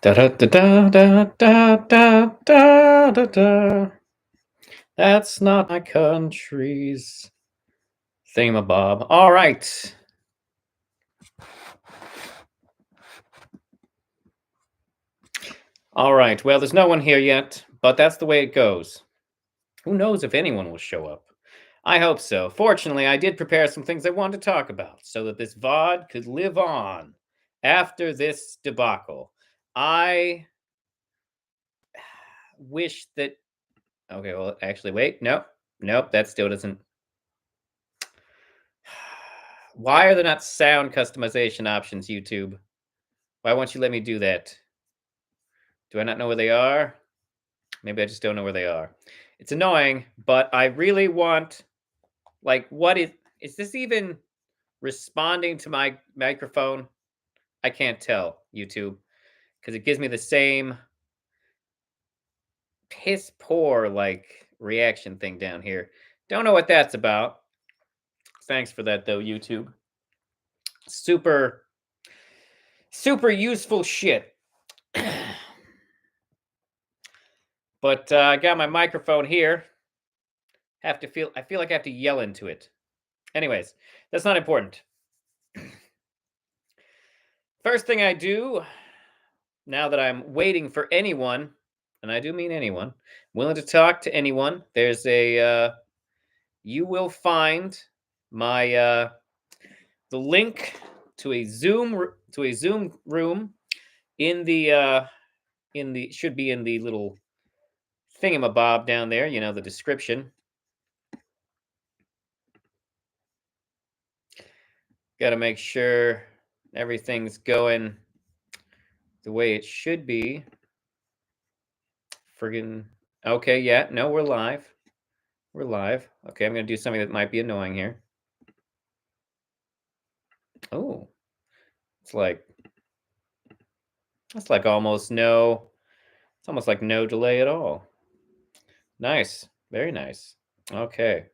Da da da da da da da da da da. That's not my country's thingamabob. All right. All right. Well, there's no one here yet, but that's the way it goes. Who knows if anyone will show up? I hope so. Fortunately, I did prepare some things I wanted to talk about so that this VOD could live on after this debacle. I wish that. Okay, well, actually, wait. Nope, that still doesn't. Why are there not sound customization options, YouTube? Why won't you let me do that? Do I not know where they are? Maybe I just don't know where they are. It's annoying, but I really want, like, what is this even responding to my microphone? I can't tell, YouTube, because it gives me the same piss poor, like, reaction thing down here. Don't know what that's about. Thanks for that, though, YouTube. Super useful shit. But I got my microphone here. I feel like I have to yell into it. Anyways, that's not important. First thing I do, now that I'm waiting for anyone, and I do mean anyone, willing to talk to anyone, there's a, you will find my, the link to a Zoom room in the, should be in the little thingamabob down there, you know, the description. Got to make sure everything's going the way it should be. Friggin' okay, yeah, no, we're live. We're live. Okay, I'm gonna do something that might be annoying here. Oh, it's like almost no. It's almost like no delay at all. Nice, very nice. Okay,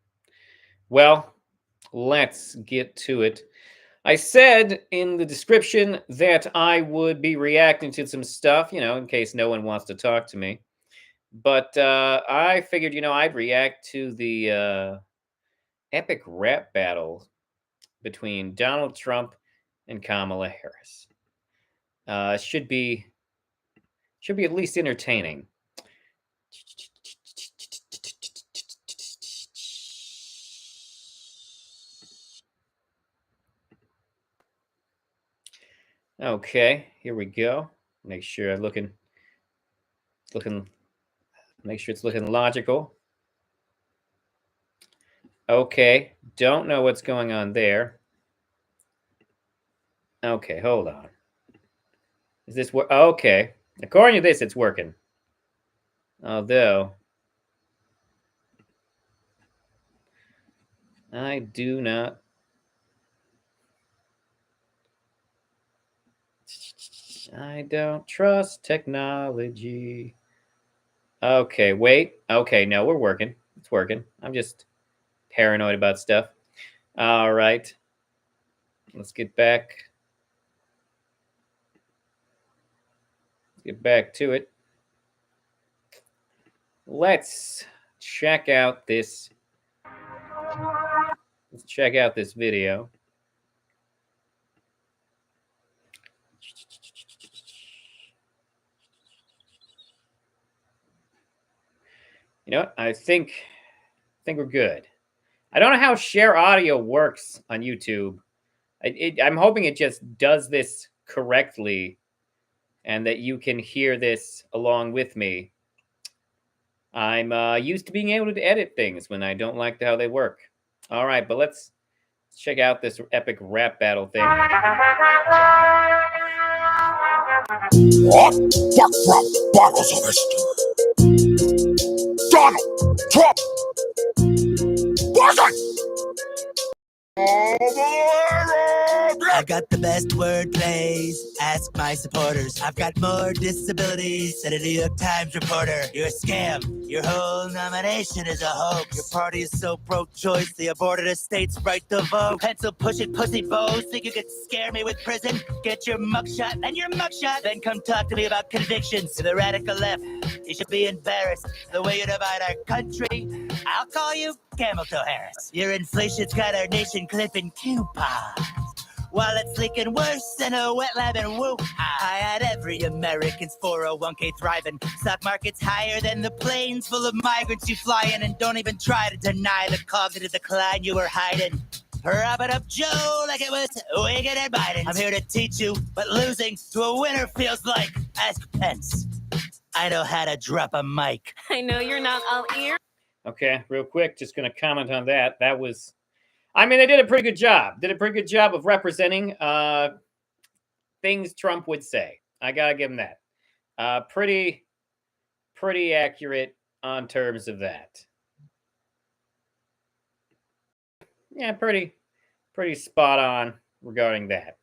well, let's get to it. I said in the description that I would be reacting to some stuff, you know, in case no one wants to talk to me. But I figured, you know, I'd react to the epic rap battle between Donald Trump and Kamala Harris. Should be at least entertaining. Okay, here we go. Make sure I'm looking. Make sure it's looking logical. Okay, don't know what's going on there. Okay, hold on. Is this work? Okay, according to this, it's working. Although I do not. I don't trust technology. Okay, wait. Okay, no, we're working. It's working. I'm just paranoid about stuff. All right. Let's get back. To it. Let's check out this. Let's check out this video. You know what? I think we're good. I don't know how share audio works on YouTube. I'm hoping it just does this correctly and that you can hear this along with me. I'm used to being able to edit things when I don't like how they work. All right, but let's check out this epic rap battle thing. What? Fuck rap battles of history. Donald Trump. Buzzing. I've got the best word plays. Ask my supporters. I've got more disabilities than a New York Times reporter. You're a scam. Your whole nomination is a hoax. Your party is so pro-choice, they aborted a state's right to vote. Pencil pushing pussy bows. Think you could scare me with prison? Get your mugshot and your mugshot. Then come talk to me about convictions. To the radical left, you should be embarrassed. The way you divide our country, I'll call you Camel Toe Harris. Your inflation's got our nation clipping coupons, while it's leaking worse than a wet lab in Wuhan. I had every American's 401k thriving. Stock market's higher than the planes full of migrants you fly in, and don't even try to deny the cognitive decline you were hiding. Prop it up Joe like it was Wigan and Biden. I'm here to teach you what losing to a winner feels like. Ask Pence. I know how to drop a mic. I know you're not all ear. Okay, real quick, just going to comment on that. That was, I mean, they did a pretty good job. Did a pretty good job of representing things Trump would say. I got to give him that. Pretty accurate on terms of that. Yeah, pretty spot on regarding that.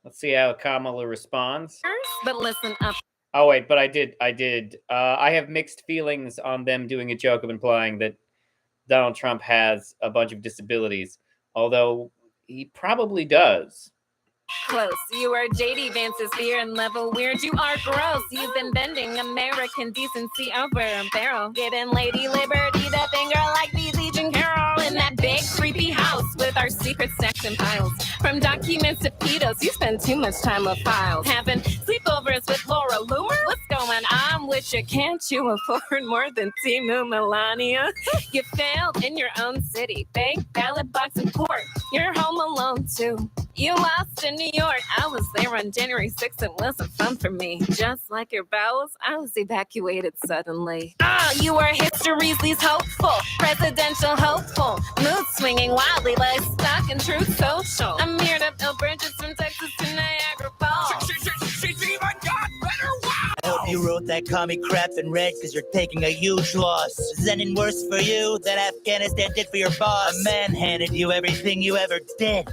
Let's see how Kamala responds. But listen up. Oh wait, but I did. I have mixed feelings on them doing a joke of implying that Donald Trump has a bunch of disabilities, although he probably does. Close. You are JD Vance's fear and level weird. You are gross. You've been bending American decency over a barrel. Getting Lady Liberty the finger like BZ and Carol in that big creepy house with our secret stacks and piles. From documents to pedos, you spend too much time with files. Having sleepovers with Laura Loomer? What's going on with you? Can't you afford more than Timu Melania? You failed in your own city. Fake ballot box in court. You're home alone too. You lost in New York. I was there on January 6th. It wasn't fun for me. Just like your bowels, I was evacuated suddenly. You were history's least hopeful, presidential hopeful, mood swinging wildly like stock and Truth Social. I'm here to build bridges from Texas to Niagara Falls. She's even got better. Wow. I hope you wrote that commie crap in red, because you're taking a huge loss. Is anything worse for you than Afghanistan did for your boss? A man handed you everything you ever did.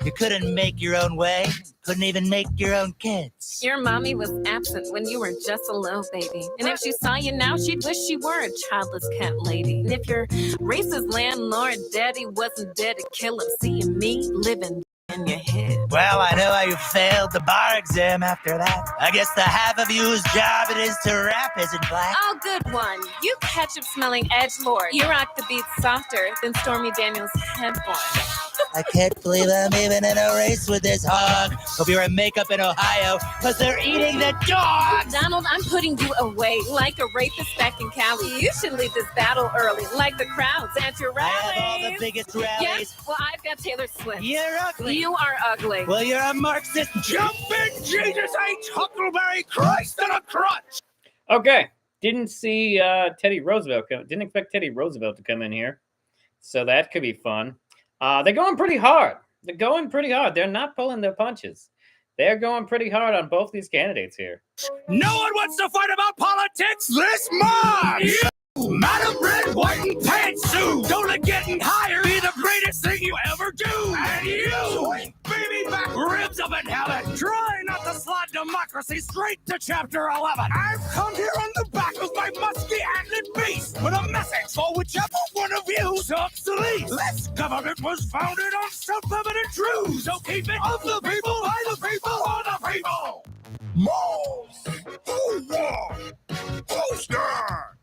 You couldn't make your own way, couldn't even make your own kids. Your mommy was absent when you were just a little baby. And if she saw you now, she'd wish she were a childless cat lady. And if your racist landlord daddy wasn't dead to kill him, seeing me living in your head. Well, I know how you failed the bar exam after that. I guess the half of you whose job it is to rap isn't black. Oh, good one. You ketchup-smelling edgelord. You rock the beat softer than Stormy Daniels' headboard. I can't believe I'm even in a race with this hog. Hope you're in makeup in Ohio, because they're eating the dogs. Donald, I'm putting you away like a rapist back in Cali. You should leave this battle early, like the crowds at your I rallies. have all the biggest rallies. Yes, well, I've got Taylor Swift. You're ugly. You are ugly. Well, you're a Marxist. Jumping Jesus H. Huckleberry Christ in a crutch. Okay, didn't see Teddy Roosevelt come. Didn't expect Teddy Roosevelt to come in here, so that could be fun. They're going pretty hard. They're not pulling their punches. They're going pretty hard on both these candidates here. No one wants to fight about politics this much. You, Madam Red, White, and Pantsuit, don't let getting higher be the greatest thing you ever do. And you, baby back ribs up in heaven, try not to slide democracy straight to chapter 11. I've come here on the back of my musky antlered beast with a message for whichever one of you sucks the least. This government was founded on self-evident truths, so keep it of the people, by the people, for the people. Moles, who won? Who's scared?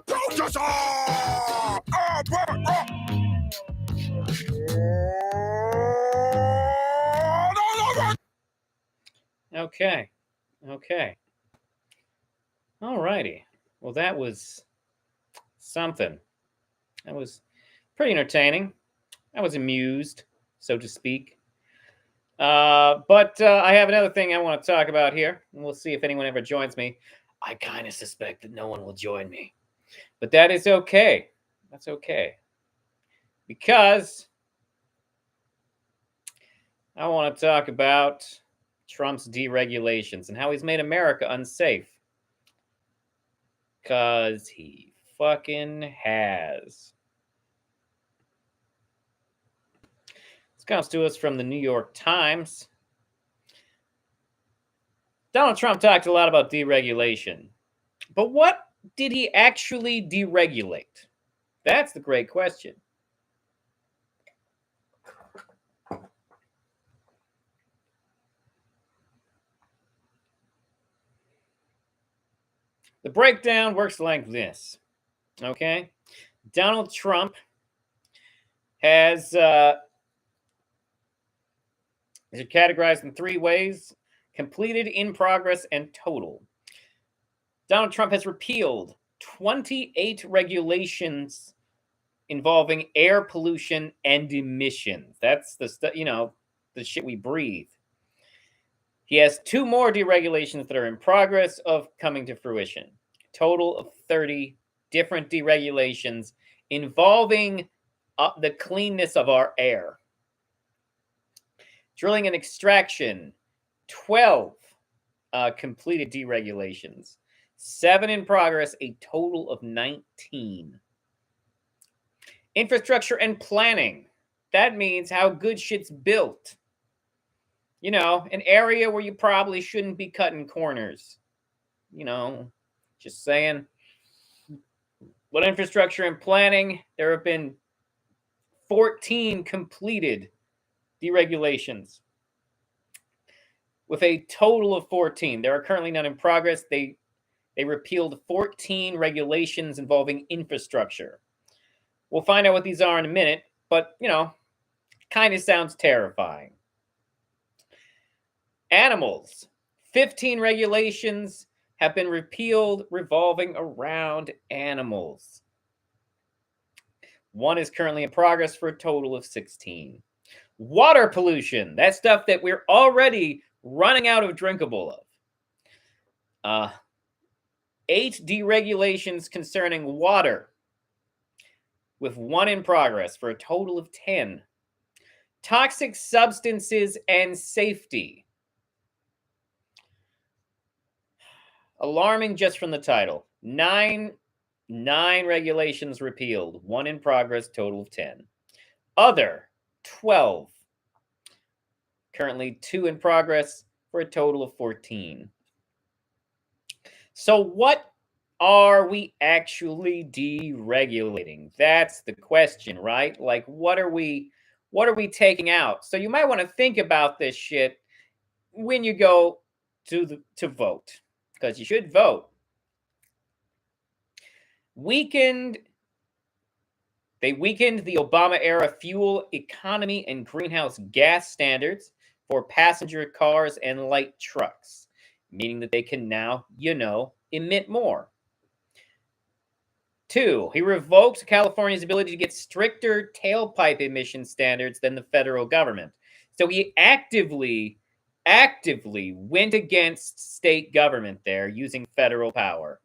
Protest! Okay. Alrighty. Well, that was something. That was pretty entertaining. I was amused, so to speak. But I have another thing I want to talk about here, and we'll see if anyone ever joins me. I kind of suspect that no one will join me, but that is okay. That's okay, because I want to talk about Trump's deregulations and how he's made America unsafe. Because he fucking has. Let's comes to us from the New York Times. Donald Trump talked a lot about deregulation. But what did he actually deregulate? That's the great question. The breakdown works like this. Okay? Donald Trump has is categorized in 3 ways: completed, in progress, and total. Donald Trump has repealed 28 regulations involving air pollution and emissions. That's the the shit we breathe. He has 2 more deregulations that are in progress of coming to fruition. Total of 30 different deregulations involving the cleanness of our air. Drilling and extraction, 12 completed deregulations, 7 in progress, a total of 19. Infrastructure and planning, that means how good shit's built. You know, an area where you probably shouldn't be cutting corners. You know, just saying. But infrastructure and planning, there have been 14 completed deregulations with a total of 14. There are currently none in progress. They repealed 14 regulations involving infrastructure. We'll find out what these are in a minute, but, you know, kind of sounds terrifying. Animals, 15 regulations have been repealed revolving around animals. 1 is currently in progress for a total of 16. Water pollution, that stuff that we're already running out of drinkable of. 8 deregulations concerning water, with 1 in progress for a total of 10. Toxic substances and safety. Alarming just from the title. 9 regulations repealed, 1 in progress, total of 10. Other, 12. Currently 2 in progress for a total of 14. So what are we actually deregulating? That's the question, right? Like, what are we taking out? So you might want to think about this shit when you go to vote, because you should vote. They weakened the Obama-era fuel economy and greenhouse gas standards for passenger cars and light trucks, meaning that they can now, emit more. 2, he revoked California's ability to get stricter tailpipe emission standards than the federal government. So he actively went against state government there using federal power.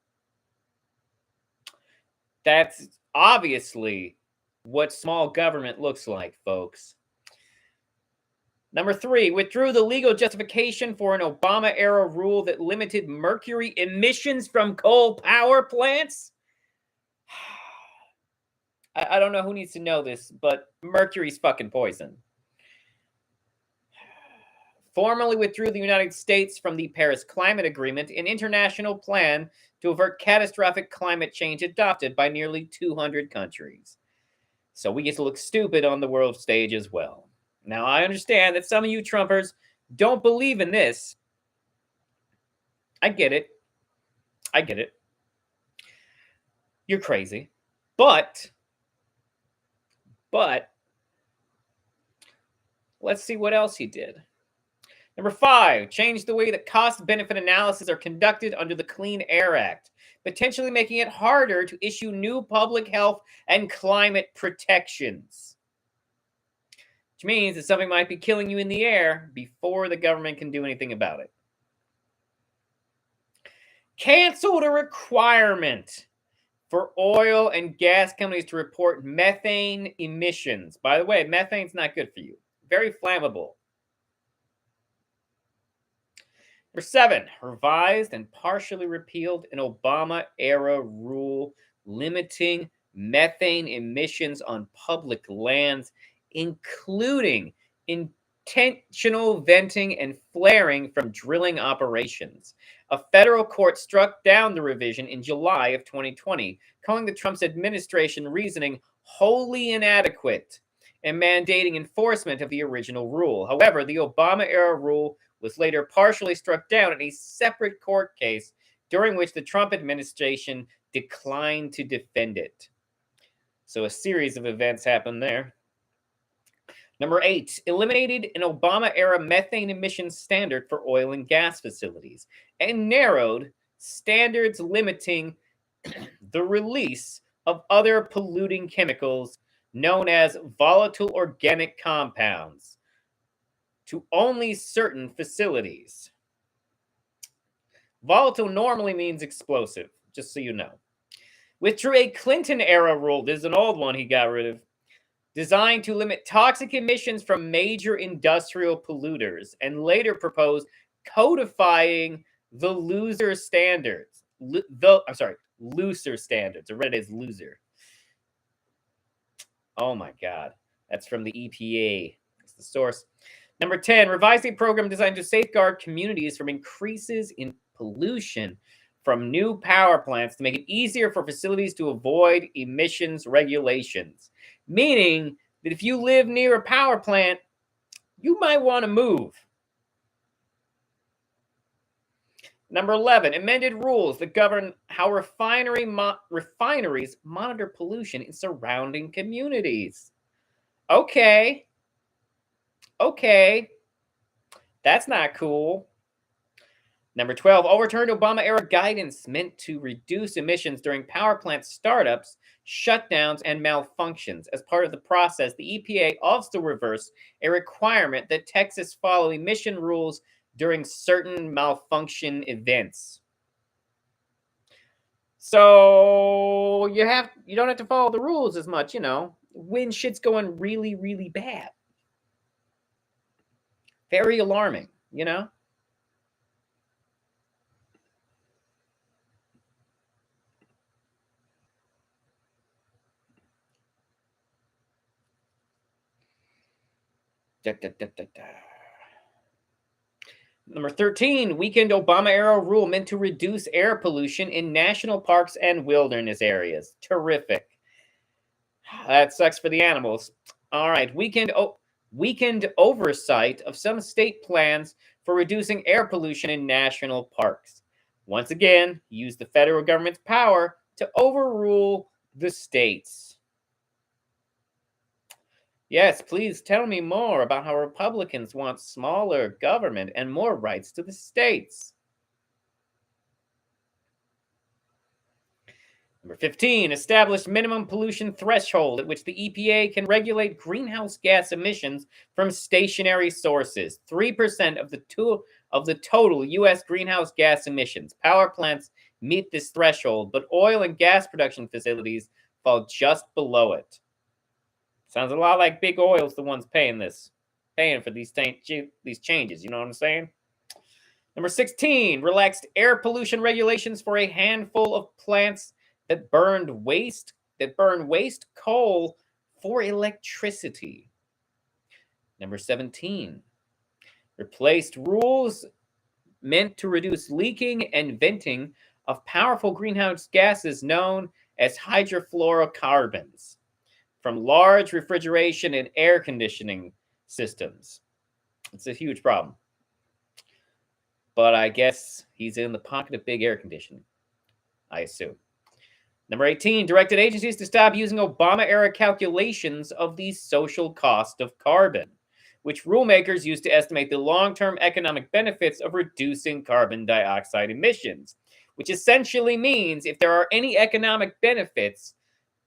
That's obviously what small government looks like, folks. Number 3, withdrew the legal justification for an Obama-era rule that limited mercury emissions from coal power plants. I don't know who needs to know this, but mercury's fucking poison. Formally withdrew the United States from the Paris Climate Agreement, an international plan to avert catastrophic climate change adopted by nearly 200 countries. So we get to look stupid on the world stage as well. Now, I understand that some of you Trumpers don't believe in this. I get it. You're crazy. But let's see what else he did. Number 5, changed the way that cost-benefit analysis are conducted under the Clean Air Act, potentially making it harder to issue new public health and climate protections. Which means that something might be killing you in the air before the government can do anything about it. Canceled a requirement for oil and gas companies to report methane emissions. By the way, methane's not good for you. Very flammable. Number 7, revised and partially repealed an Obama-era rule limiting methane emissions on public lands, including intentional venting and flaring from drilling operations. A federal court struck down the revision in July of 2020, calling the Trump administration reasoning wholly inadequate and mandating enforcement of the original rule. However, the Obama-era rule was later partially struck down in a separate court case during which the Trump administration declined to defend it. So a series of events happened there. Number 8, eliminated an Obama-era methane emissions standard for oil and gas facilities and narrowed standards limiting the release of other polluting chemicals known as volatile organic compounds to only certain facilities. Volatile normally means explosive, just so you know. Withdrew a Clinton-era rule, this is an old one he got rid of, designed to limit toxic emissions from major industrial polluters, and later proposed codifying the looser standards. Looser standards. I read it as loser. Oh my God. That's from the EPA. That's the source. Number 10, revised a program designed to safeguard communities from increases in pollution from new power plants to make it easier for facilities to avoid emissions regulations. Meaning that if you live near a power plant, you might want to move. Number 11, amended rules that govern how refineries monitor pollution in surrounding communities. Okay. That's not cool. Number 12, overturned Obama-era guidance meant to reduce emissions during power plant startups, shutdowns, and malfunctions. As part of the process, the EPA also reversed a requirement that Texas follow emission rules during certain malfunction events. So you don't have to follow the rules as much, when shit's going really, really bad. Very alarming, Number 13, weakened Obama-era rule meant to reduce air pollution in national parks and wilderness areas. Terrific. That sucks for the animals. All right, weakened oversight of some state plans for reducing air pollution in national parks. Once again, use the federal government's power to overrule the states. Yes, please tell me more about how Republicans want smaller government and more rights to the states. Number 15, established minimum pollution threshold at which the EPA can regulate greenhouse gas emissions from stationary sources. 3% of the total U.S. greenhouse gas emissions. Power plants meet this threshold, but oil and gas production facilities fall just below it. Sounds a lot like big oil's the ones paying for these changes. You know what I'm saying? Number 16, relaxed air pollution regulations for a handful of plants that burn waste coal for electricity. Number 17, replaced rules meant to reduce leaking and venting of powerful greenhouse gases known as hydrofluorocarbons from large refrigeration and air conditioning systems. It's a huge problem. But I guess he's in the pocket of big air conditioning, I assume. Number 18, directed agencies to stop using Obama-era calculations of the social cost of carbon, which rulemakers use to estimate the long-term economic benefits of reducing carbon dioxide emissions, which essentially means if there are any economic benefits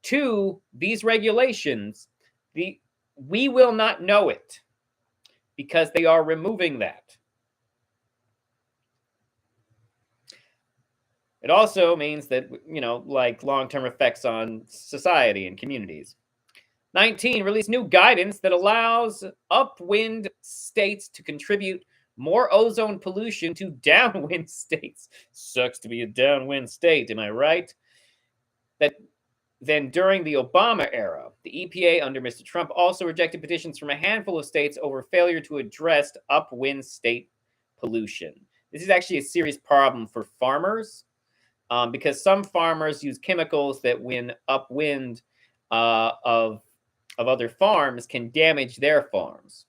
to these regulations, we will not know it because they are removing that. It also means that, like long-term effects on society and communities. 19, release new guidance that allows upwind states to contribute more ozone pollution to downwind states. Sucks to be a downwind state, am I right? Then during the Obama era, the EPA under Mr. Trump also rejected petitions from a handful of states over failure to address upwind state pollution. This is actually a serious problem for farmers because some farmers use chemicals that, when upwind of other farms, can damage their farms.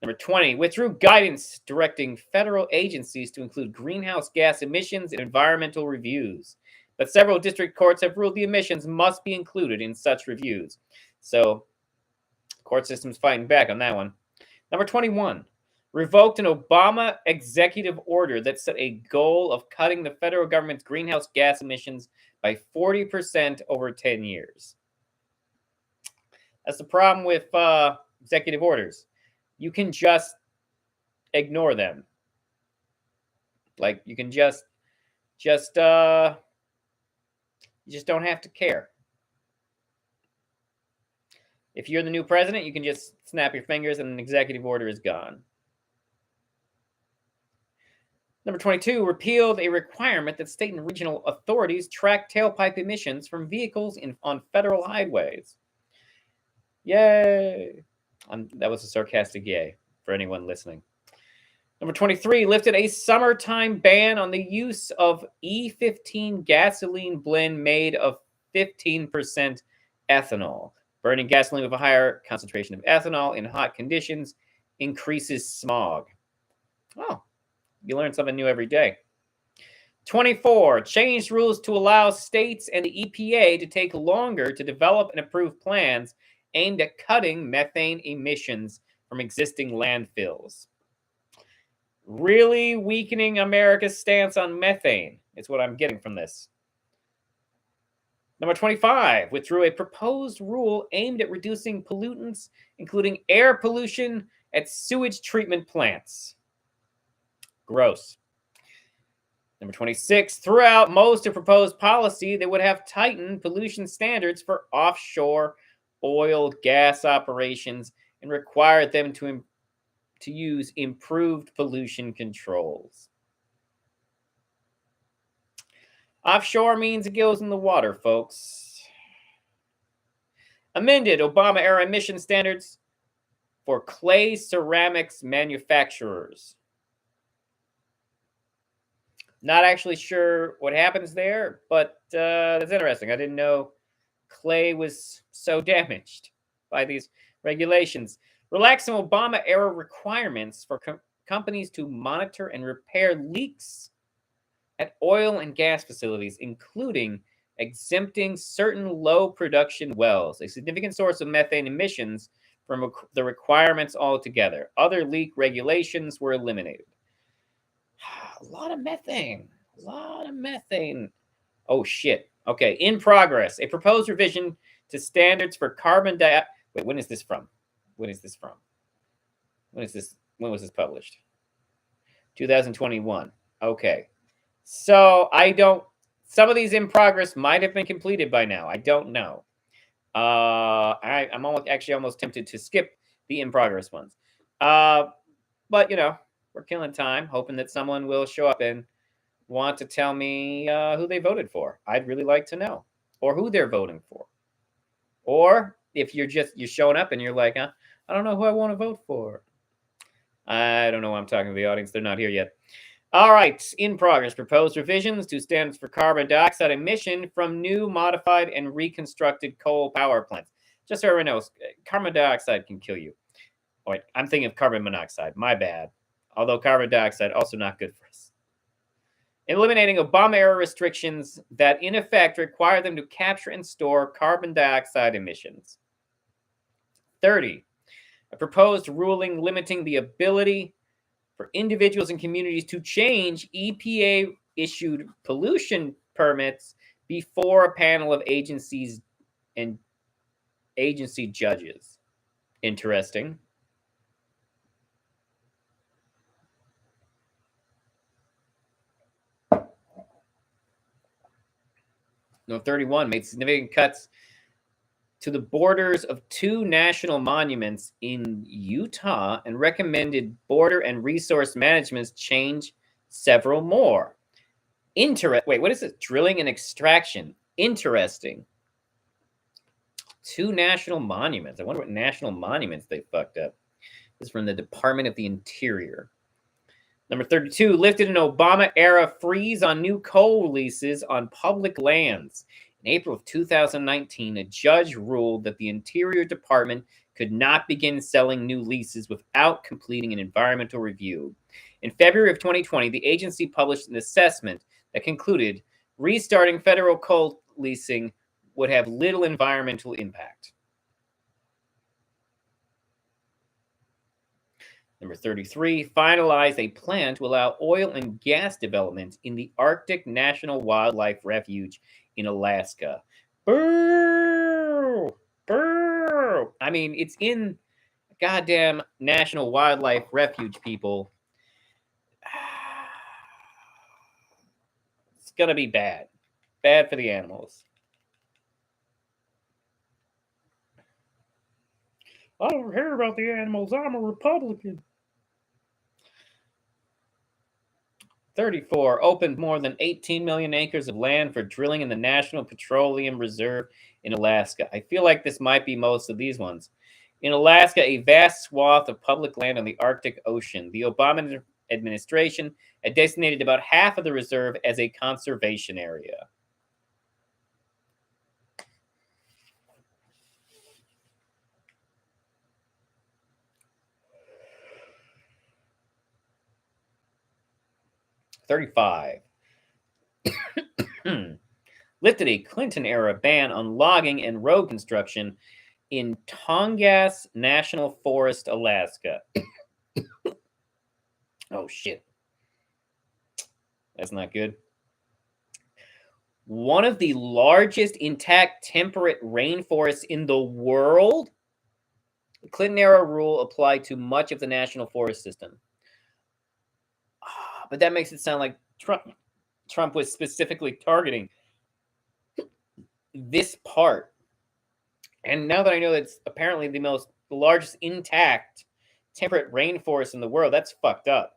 Number 20, withdrew guidance directing federal agencies to include greenhouse gas emissions in environmental reviews. But several district courts have ruled the emissions must be included in such reviews. So, court system's fighting back on that one. Number 21, revoked an Obama executive order that set a goal of cutting the federal government's greenhouse gas emissions by 40% over 10 years. That's the problem with executive orders. You can just ignore them. Like, you can just you just don't have to care. If you're the new president, you can just snap your fingers and an executive order is gone. Number 22, repealed a requirement that state and regional authorities track tailpipe emissions from vehicles on federal highways. Yay! That was a sarcastic yay for anyone listening. Number 23, lifted a summertime ban on the use of E15 gasoline blend made of 15% ethanol. Burning gasoline with a higher concentration of ethanol in hot conditions increases smog. Oh, you learn something new every day. 24, changed rules to allow states and the EPA to take longer to develop and approve plans aimed at cutting methane emissions from existing landfills. Really weakening America's stance on methane is what I'm getting from this. Number 25, withdrew a proposed rule aimed at reducing pollutants, including air pollution at sewage treatment plants. Gross. Number 26, threw out most of proposed policy that would have tightened pollution standards for offshore oil gas operations and required them to use improved pollution controls. Offshore means it goes in the water, folks. Amended Obama-era emission standards for clay ceramics manufacturers. Not actually sure what happens there, but that's interesting. I didn't know clay was so damaged by these regulations. Relaxing Obama-era requirements for companies to monitor and repair leaks at oil and gas facilities, including exempting certain low-production wells, a significant source of methane emissions, from the requirements altogether. Other leak regulations were eliminated. A lot of methane. A lot of methane. Oh, shit. Okay, in progress. A proposed revision to standards for carbon dioxide. Wait, when is this from? When is this from? When was this published? 2021. Okay. So some of these in progress might have been completed by now. I don't know. I'm almost tempted to skip the in progress ones. But we're killing time, hoping that someone will show up and want to tell me who they voted for. I'd really like to know, or who they're voting for. Or if you're showing up and you're like, I don't know who I want to vote for. I don't know why I'm talking to the audience. They're not here yet. All right, in progress. Proposed revisions to standards for carbon dioxide emission from new, modified, and reconstructed coal power plants. Just so everyone knows, carbon dioxide can kill you. Oh, wait, I'm thinking of carbon monoxide. My bad. Although carbon dioxide, also not good for us. Eliminating Obama-era restrictions that, in effect, require them to capture and store carbon dioxide emissions. 30. A proposed ruling limiting the ability for individuals and communities to change EPA-issued pollution permits before a panel of agencies and agency judges. Interesting. No, 31 made significant cuts to the borders of 2 national monuments in Utah and recommended border and resource management change several more. Wait, what is it? Drilling and extraction. Interesting. 2 national monuments. I wonder what national monuments they fucked up. This is from the Department of the Interior. Number 32, lifted an Obama-era freeze on new coal leases on public lands. In April of 2019, a judge ruled that the Interior Department could not begin selling new leases without completing an environmental review. In February of 2020, the agency published an assessment that concluded restarting federal coal leasing would have little environmental impact. Number 33, finalized a plan to allow oil and gas development in the Arctic National Wildlife Refuge in Alaska. Boo! Boo! I mean, it's in goddamn National Wildlife Refuge, people. It's gonna be bad. Bad for the animals. I don't care about the animals. I'm a Republican. 34, opened more than 18 million acres of land for drilling in the National Petroleum Reserve in Alaska. I feel like this might be most of these ones. In Alaska, a vast swath of public land on the Arctic Ocean. The Obama administration had designated about half of the reserve as a conservation area. $35. Lifted a Clinton-era ban on logging and road construction in Tongass National Forest, Alaska. Oh, shit. That's not good. One of the largest intact temperate rainforests in the world. The Clinton-era rule applied to much of the national forest system. But that makes it sound like Trump was specifically targeting this part. And now that I know it's apparently the largest intact temperate rainforest in the world, that's fucked up.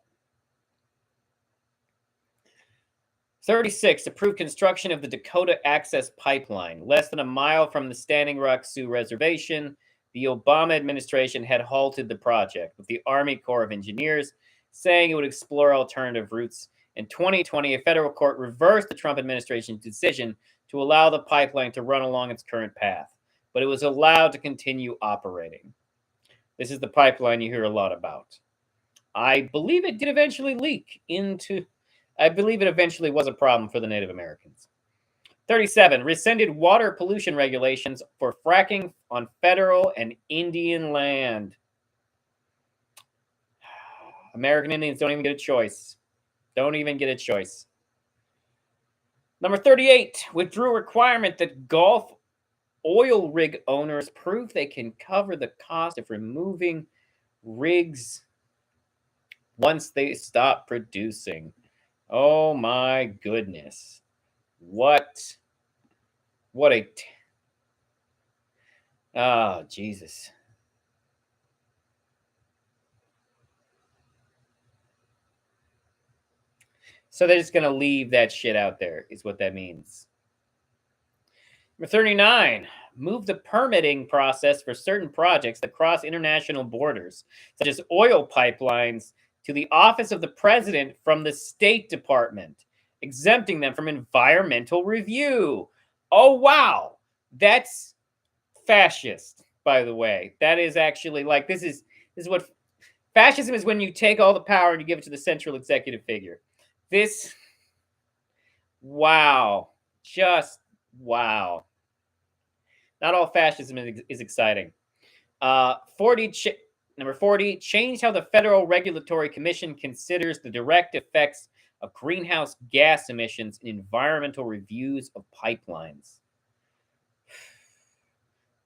36, approved construction of the Dakota Access Pipeline. Less than a mile from the Standing Rock Sioux Reservation, the Obama administration had halted the project, with the Army Corps of Engineers saying it would explore alternative routes. In 2020, a federal court reversed the Trump administration's decision to allow the pipeline to run along its current path, but it was allowed to continue operating. This is the pipeline you hear a lot about. I believe it did eventually leak into... I believe it eventually was a problem for the Native Americans. 37, rescinded water pollution regulations for fracking on federal and Indian land. American Indians don't even get a choice. Don't even get a choice. Number 38, withdrew requirement that Gulf oil rig owners prove they can cover the cost of removing rigs once they stop producing. Oh my goodness. What a... Oh, Jesus. So they're just going to leave that shit out there, is what that means. Number 39, move the permitting process for certain projects that cross international borders, such as oil pipelines, to the Office of the President from the State Department, exempting them from environmental review. Oh, wow. That's fascist, by the way. That is actually like, this is what fascism is, when you take all the power and you give it to the central executive figure. This, wow. Just wow. Not all fascism is exciting. 40, number 40, changed how the Federal Regulatory Commission considers the direct effects of greenhouse gas emissions in environmental reviews of pipelines.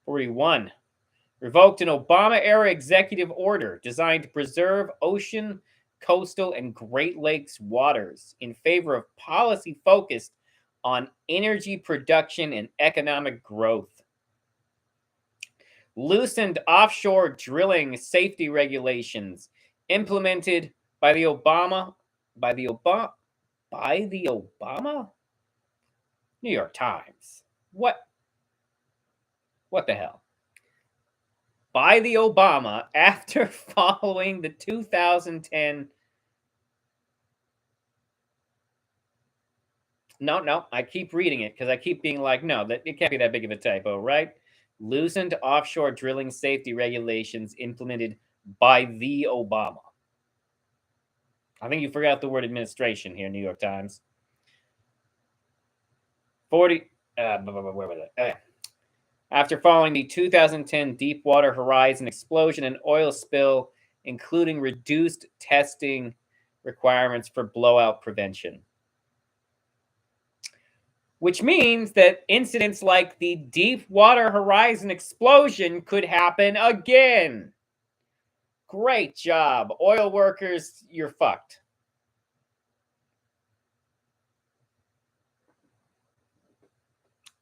41, revoked an Obama-era executive order designed to preserve ocean, coastal, and Great Lakes waters in favor of policy focused on energy production and economic growth. Loosened offshore drilling safety regulations implemented by the Obama? New York Times. What? What the hell? By the Obama after following the 2010. No, I keep reading it because I keep being like, no, that it can't be that big of a typo, right? Loosened offshore drilling safety regulations implemented by the Obama. I think you forgot the word administration here, New York Times. 40. Where was it? After following the 2010 Deepwater Horizon explosion and oil spill, including reduced testing requirements for blowout prevention. Which means that incidents like the Deepwater Horizon explosion could happen again. Great job. Oil workers, you're fucked.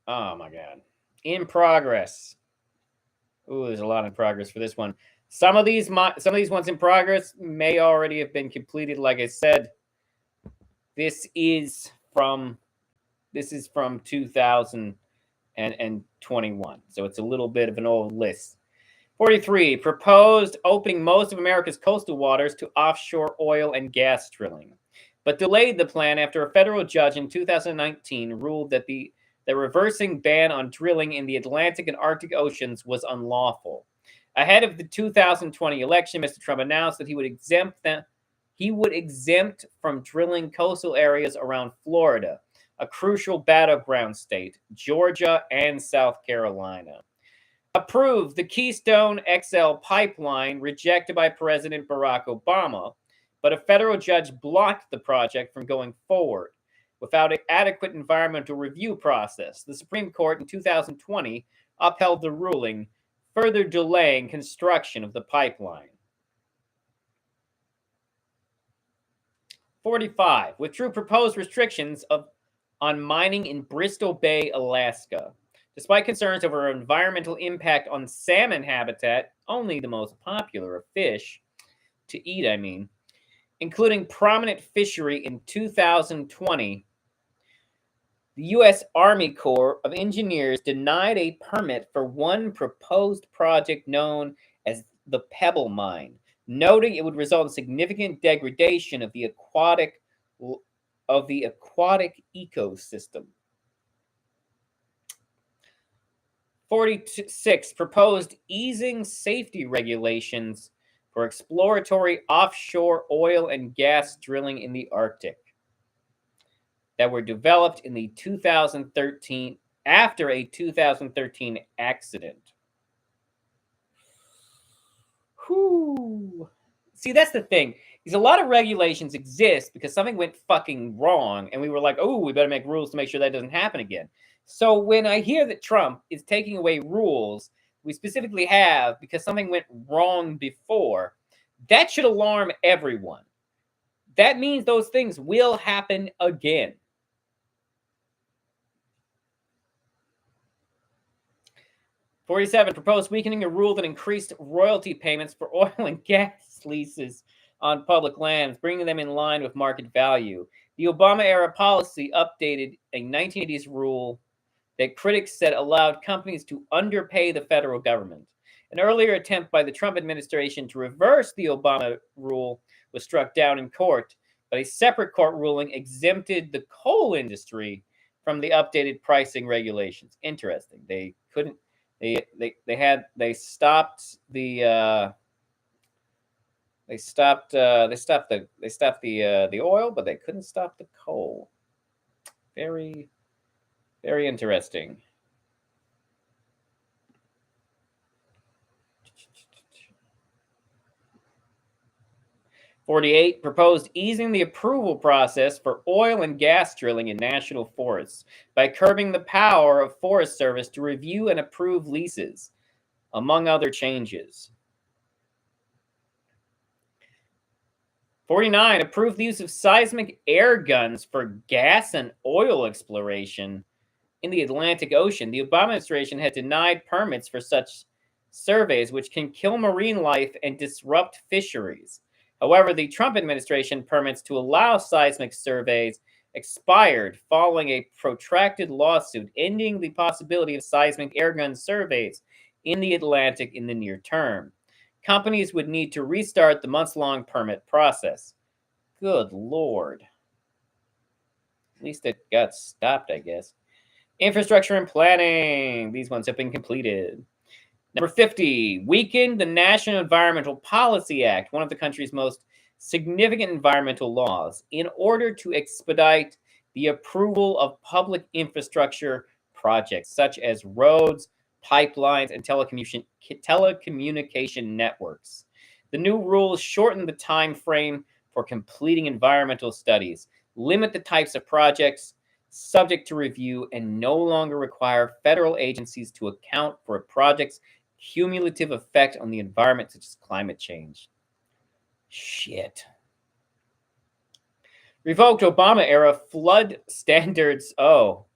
Oh my God. In progress. Ooh, there's a lot in progress for this one. Some of these ones in progress may already have been completed. Like I said, this is from 2021, so it's a little bit of an old list. 43 proposed opening most of America's coastal waters to offshore oil and gas drilling, but delayed the plan after a federal judge in 2019 ruled that the reversing ban on drilling in the Atlantic and Arctic Oceans was unlawful. Ahead of the 2020 election, Mr. Trump announced that he would exempt from drilling coastal areas around Florida, a crucial battleground state, Georgia, and South Carolina. Approved the Keystone XL pipeline, rejected by President Barack Obama, but a federal judge blocked the project from going forward without an adequate environmental review process. The Supreme Court in 2020 upheld the ruling, further delaying construction of the pipeline. 45 withdrew proposed restrictions on mining in Bristol Bay, Alaska. Despite concerns over environmental impact on salmon habitat, only the most popular of fish to eat, including prominent fishery in 2020, the U.S. Army Corps of Engineers denied a permit for one proposed project known as the Pebble Mine, noting it would result in significant degradation of the aquatic ecosystem. 46 proposed easing safety regulations for exploratory offshore oil and gas drilling in the Arctic that were developed in the 2013 after a 2013 accident. Whew. See, that's the thing. Is a lot of regulations exist because something went fucking wrong, and we were like, "Oh, we better make rules to make sure that doesn't happen again." So when I hear that Trump is taking away rules we specifically have because something went wrong before, that should alarm everyone. That means those things will happen again. '47 proposed weakening a rule that increased royalty payments for oil and gas leases on public lands, bringing them in line with market value. The Obama-era policy updated a 1980s rule that critics said allowed companies to underpay the federal government. An earlier attempt by the Trump administration to reverse the Obama rule was struck down in court, but a separate court ruling exempted the coal industry from the updated pricing regulations. Interesting. They couldn't. They stopped the oil, but they couldn't stop the coal. Very, very interesting. '48 proposed easing the approval process for oil and gas drilling in national forests by curbing the power of Forest Service to review and approve leases, among other changes. 49 approved the use of seismic air guns for gas and oil exploration in the Atlantic Ocean. The Obama administration had denied permits for such surveys, which can kill marine life and disrupt fisheries. However, the Trump administration permits to allow seismic surveys expired following a protracted lawsuit ending the possibility of seismic airgun surveys in the Atlantic in the near term. Companies would need to restart the months-long permit process. Good Lord. At least it got stopped, I guess. Infrastructure and planning. These ones have been completed. Number 50, weakened the National Environmental Policy Act, one of the country's most significant environmental laws, in order to expedite the approval of public infrastructure projects such as roads, pipelines, and telecommunication networks. The new rules shorten the time frame for completing environmental studies, limit the types of projects subject to review, and no longer require federal agencies to account for a project's cumulative effect on the environment, such as climate change. Shit. Revoked Obama era flood standards. Oh.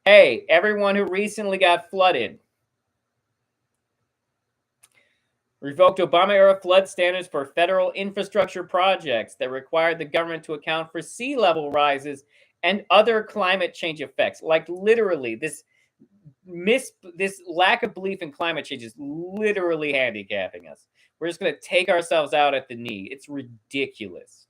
Hey, everyone who recently got flooded. Revoked Obama era flood standards for federal infrastructure projects that required the government to account for sea level rises and other climate change effects. Like literally, this lack of belief in climate change is literally handicapping us. We're just going to take ourselves out at the knee. It's ridiculous.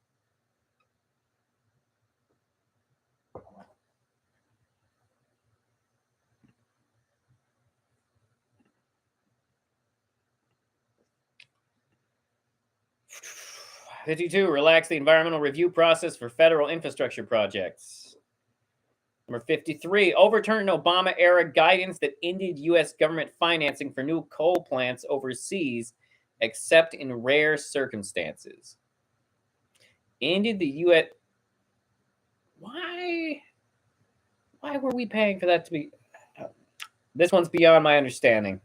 #52, relax the environmental review process for federal infrastructure projects. Number 53, overturn Obama-era guidance that ended U.S. government financing for new coal plants overseas, except in rare circumstances. Ended the U.S. Why were we paying for that to be? This one's beyond my understanding.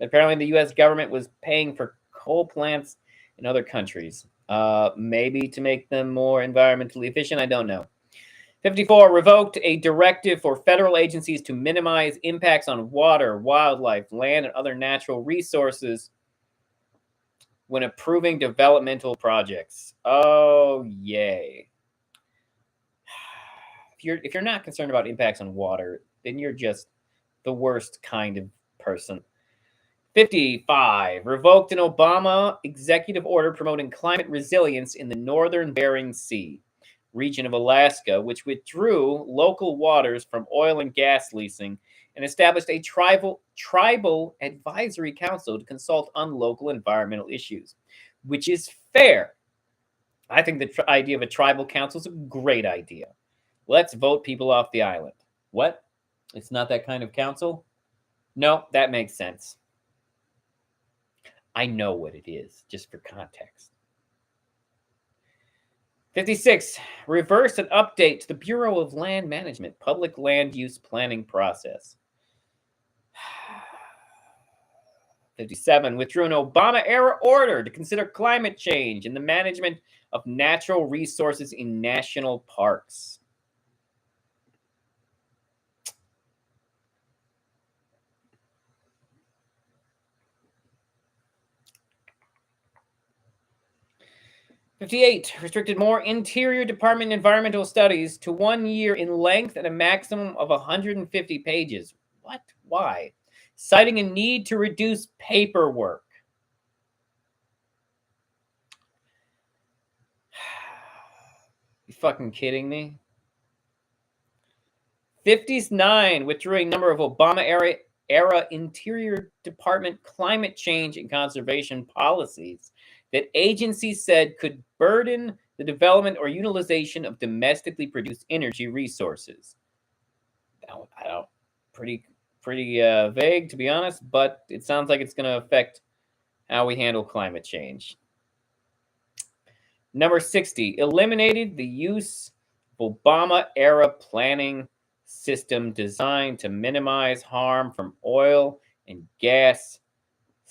Apparently, the U.S. government was paying for coal plants in other countries. Maybe to make them more environmentally efficient. I don't know. 54, revoked a directive for federal agencies to minimize impacts on water, wildlife, land, and other natural resources when approving developmental projects. Oh, yay. If you're not concerned about impacts on water, then you're just the worst kind of person. 55, revoked an Obama executive order promoting climate resilience in the northern Bering Sea region of Alaska, which withdrew local waters from oil and gas leasing and established a tribal advisory council to consult on local environmental issues, which is fair. I think the idea of a tribal council is a great idea. Let's vote people off the island. What? It's not that kind of council? No, that makes sense. I know what it is, just for context. 56, reverse and update to the Bureau of Land Management public land use planning process. 57, withdrew an Obama-era order to consider climate change in the management of natural resources in national parks. #58, restricted more Interior Department environmental studies to 1 year in length and a maximum of 150 pages. What? Why? Citing a need to reduce paperwork. You fucking kidding me? 59, withdrew a number of Obama-era Interior Department climate change and conservation policies that agencies said could burden the development or utilization of domestically produced energy resources. Pretty vague, to be honest, but it sounds like it's going to affect how we handle climate change. Number 60, eliminated the use of Obama-era planning system designed to minimize harm from oil and gas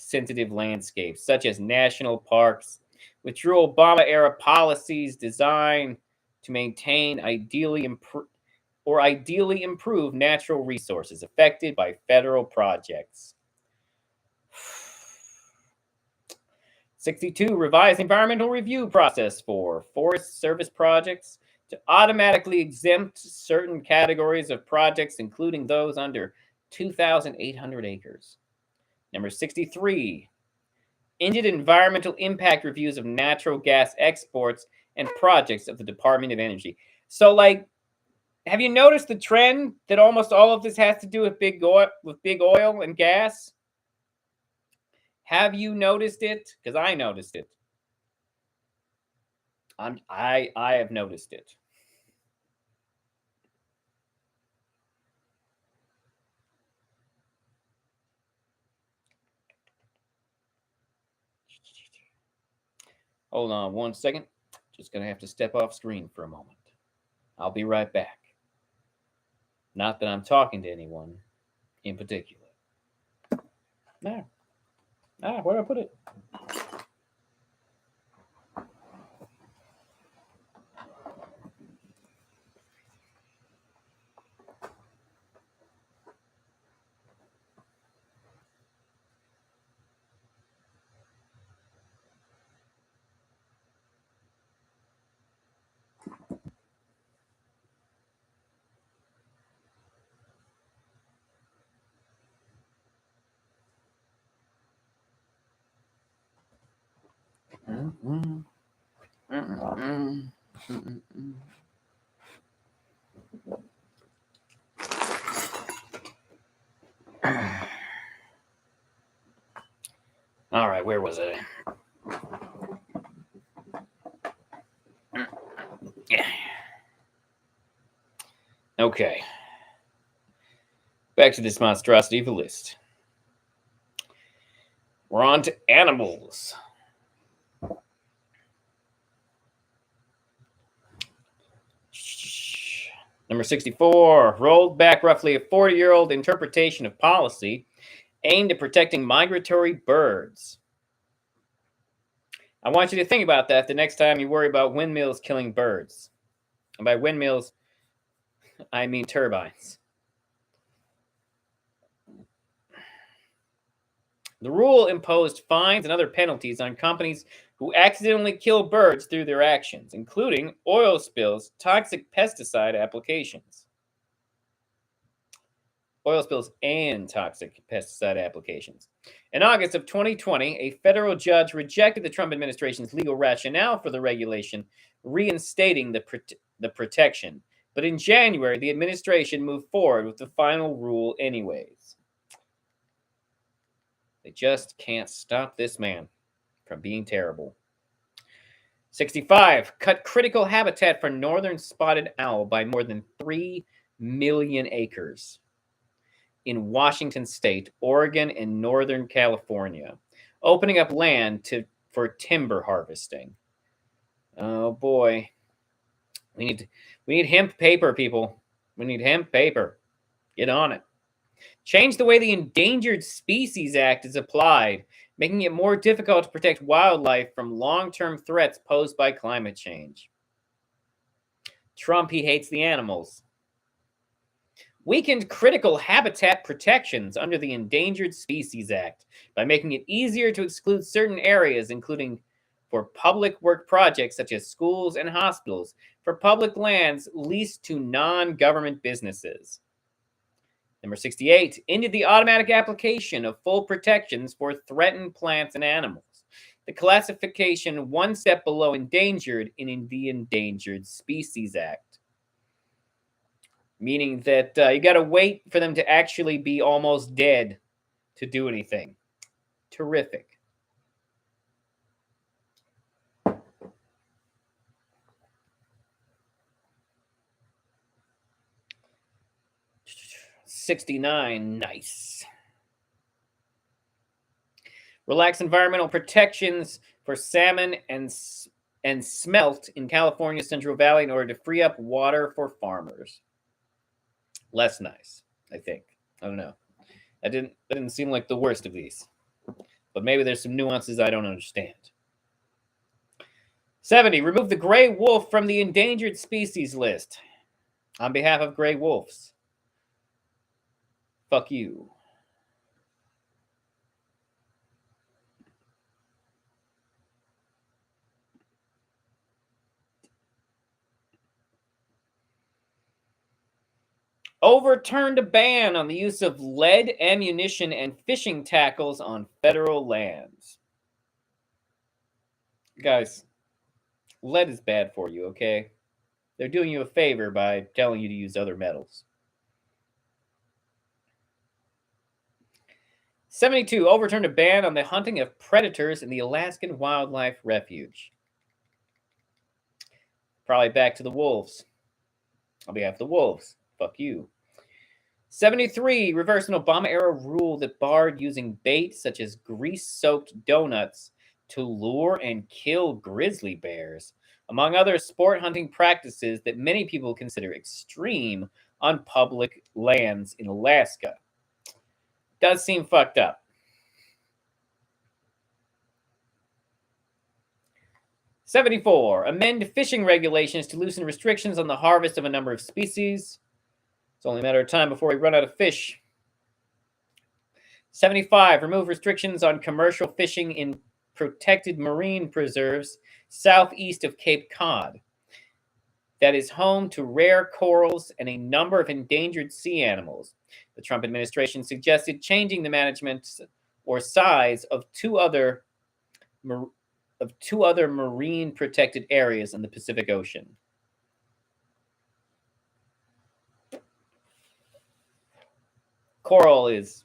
sensitive landscapes, such as national parks, withdrew Obama-era policies designed to maintain ideally improve natural resources affected by federal projects. 62, revise environmental review process for Forest Service projects to automatically exempt certain categories of projects, including those under 2,800 acres. Number 63, ended environmental impact reviews of natural gas exports and projects of the Department of Energy. So, like, have you noticed the trend that almost all of this has to do with big oil and gas? Have you noticed it? Because I noticed it. I have noticed it. Hold on one second. Just gonna have to step off screen for a moment. I'll be right back. Not that I'm talking to anyone in particular. No. Where did I put it? All right, where was I? Yeah. Okay. Back to this monstrosity of a list. We're on to animals. Number 64, rolled back roughly a 40-year-old interpretation of policy aimed at protecting migratory birds. I want you to think about that the next time you worry about windmills killing birds. And by windmills, I mean turbines. The rule imposed fines and other penalties on companies who accidentally kill birds through their actions, including oil spills, toxic pesticide applications. Oil spills and toxic pesticide applications. In August of 2020, a federal judge rejected the Trump administration's legal rationale for the regulation, reinstating the protection. But in January, the administration moved forward with the final rule anyways. They just can't stop this man from being terrible. 65, cut critical habitat for northern spotted owl by more than 3 million acres in Washington State, Oregon, and Northern California, opening up land for timber harvesting. Oh boy. We need hemp paper, people. We need hemp paper. Get on it. Change the way the Endangered Species Act is applied, making it more difficult to protect wildlife from long-term threats posed by climate change. Trump, he hates the animals. Weakened critical habitat protections under the Endangered Species Act by making it easier to exclude certain areas, including for public work projects such as schools and hospitals, for public lands leased to non-government businesses. Number 68, ended the automatic application of full protections for threatened plants and animals. The classification one step below endangered in the Endangered Species Act. Meaning that you got to wait for them to actually be almost dead to do anything. Terrific. $69, nice. Relax environmental protections for salmon and smelt in California's Central Valley in order to free up water for farmers. Less nice, I think. I don't know. That didn't seem like the worst of these. But maybe there's some nuances I don't understand. 70, remove the gray wolf from the endangered species list. On behalf of gray wolves. Fuck you. Overturned a ban on the use of lead ammunition and fishing tackles on federal lands. Guys, lead is bad for you, okay? They're doing you a favor by telling you to use other metals. 72, overturned a ban on the hunting of predators in the Alaskan Wildlife Refuge. Probably back to the wolves. On behalf of the wolves. Fuck you. 73, reversed an Obama-era rule that barred using bait such as grease-soaked donuts to lure and kill grizzly bears, among other sport hunting practices that many people consider extreme on public lands in Alaska. Does seem fucked up. 74, amend fishing regulations to loosen restrictions on the harvest of a number of species. It's only a matter of time before we run out of fish. 75, remove restrictions on commercial fishing in protected marine preserves southeast of Cape Cod. That is home to rare corals and a number of endangered sea animals. The Trump administration suggested changing the management or size of two other marine protected areas in the Pacific Ocean. Coral is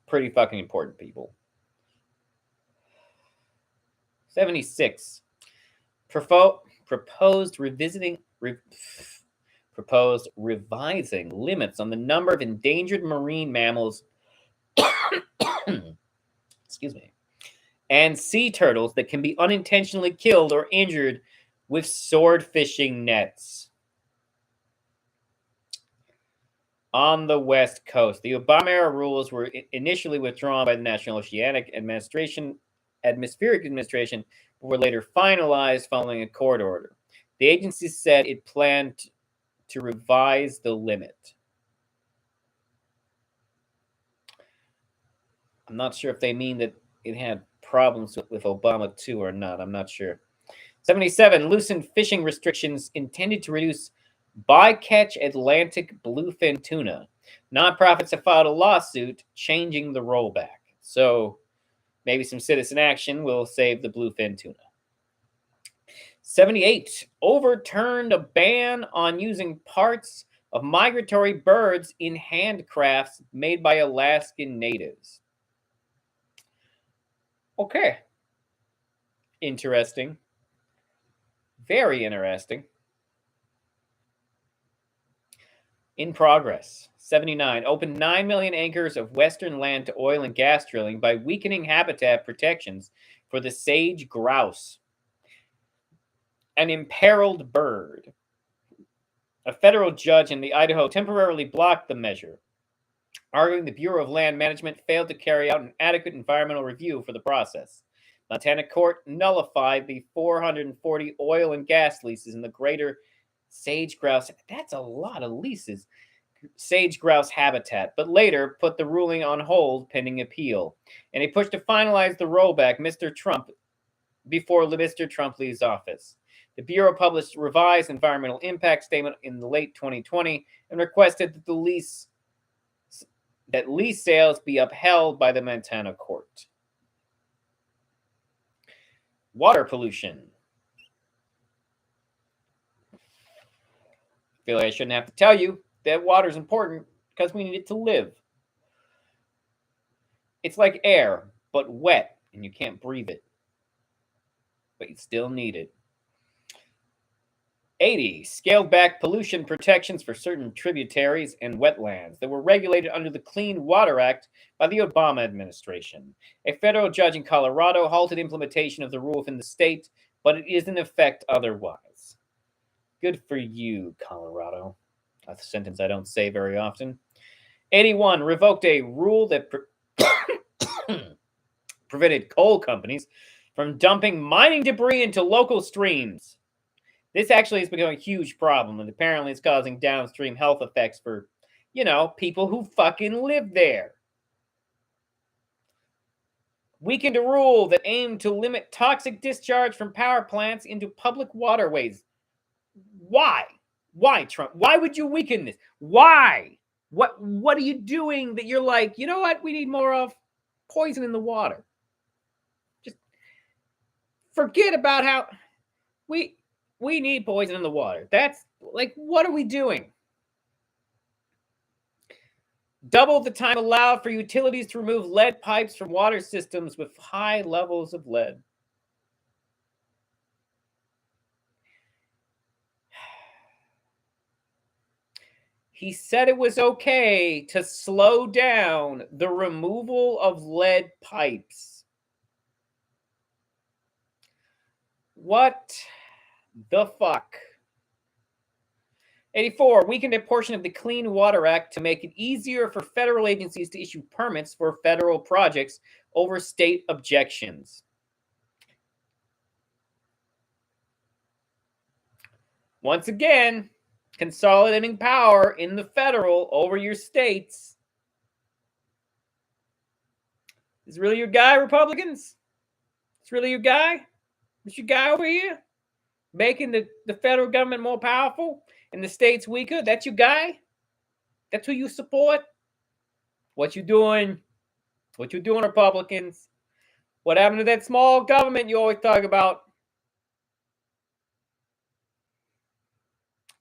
pretty fucking important, people. 76. Proposed revising limits on the number of endangered marine mammals excuse me, and sea turtles that can be unintentionally killed or injured with sword fishing nets. On the West Coast, the Obama-era rules were initially withdrawn by the National Oceanic Atmospheric Administration, but were later finalized following a court order. The agency said it planned to revise the limit. I'm not sure if they mean that it had problems with Obama too or not. I'm not sure. 77, loosened fishing restrictions intended to reduce bycatch Atlantic bluefin tuna. Nonprofits have filed a lawsuit changing the rollback. So maybe some citizen action will save the bluefin tuna. 78, overturned a ban on using parts of migratory birds in handcrafts made by Alaskan natives. Okay. Interesting. Very interesting. In progress. 79. Opened 9 million acres of western land to oil and gas drilling by weakening habitat protections for the sage grouse, an imperiled bird. A federal judge in Idaho temporarily blocked the measure, arguing the Bureau of Land Management failed to carry out an adequate environmental review for the process. Montana court nullified the 440 oil and gas leases in the greater sage grouse. That's a lot of leases. Sage grouse habitat, but later put the ruling on hold pending appeal. And a push to finalize the rollback before Mr. Trump leaves office. The Bureau published a revised environmental impact statement in the late 2020 and requested that lease sales be upheld by the Montana court. Water pollution. I feel like I shouldn't have to tell you that water is important because we need it to live. It's like air, but wet, and you can't breathe it. But you still need it. 80. Scaled back pollution protections for certain tributaries and wetlands that were regulated under the Clean Water Act by the Obama administration. A federal judge in Colorado halted implementation of the rule within the state, but it is in effect otherwise. Good for you, Colorado. That's a sentence I don't say very often. 81. Revoked a rule that prevented coal companies from dumping mining debris into local streams. This actually has become a huge problem, and apparently it's causing downstream health effects for, people who fucking live there. Weakened a rule that aimed to limit toxic discharge from power plants into public waterways. Why? Why, Trump? Why would you weaken this? Why? What are you doing that you're like, you know what we need more of? Poison in the water. Just forget about how we need poison in the water. That's like, what are we doing? Double the time allowed for utilities to remove lead pipes from water systems with high levels of lead. He said it was okay to slow down the removal of lead pipes. What the fuck? 84, weakened a portion of the Clean Water Act to make it easier for federal agencies to issue permits for federal projects over state objections. Once again, consolidating power in the federal over your states. Is really your guy, Republicans? It's really your guy? It's your guy over here? Making the federal government more powerful and the states weaker? That's your guy? That's who you support? What you doing? What you doing, Republicans? What happened to that small government you always talk about?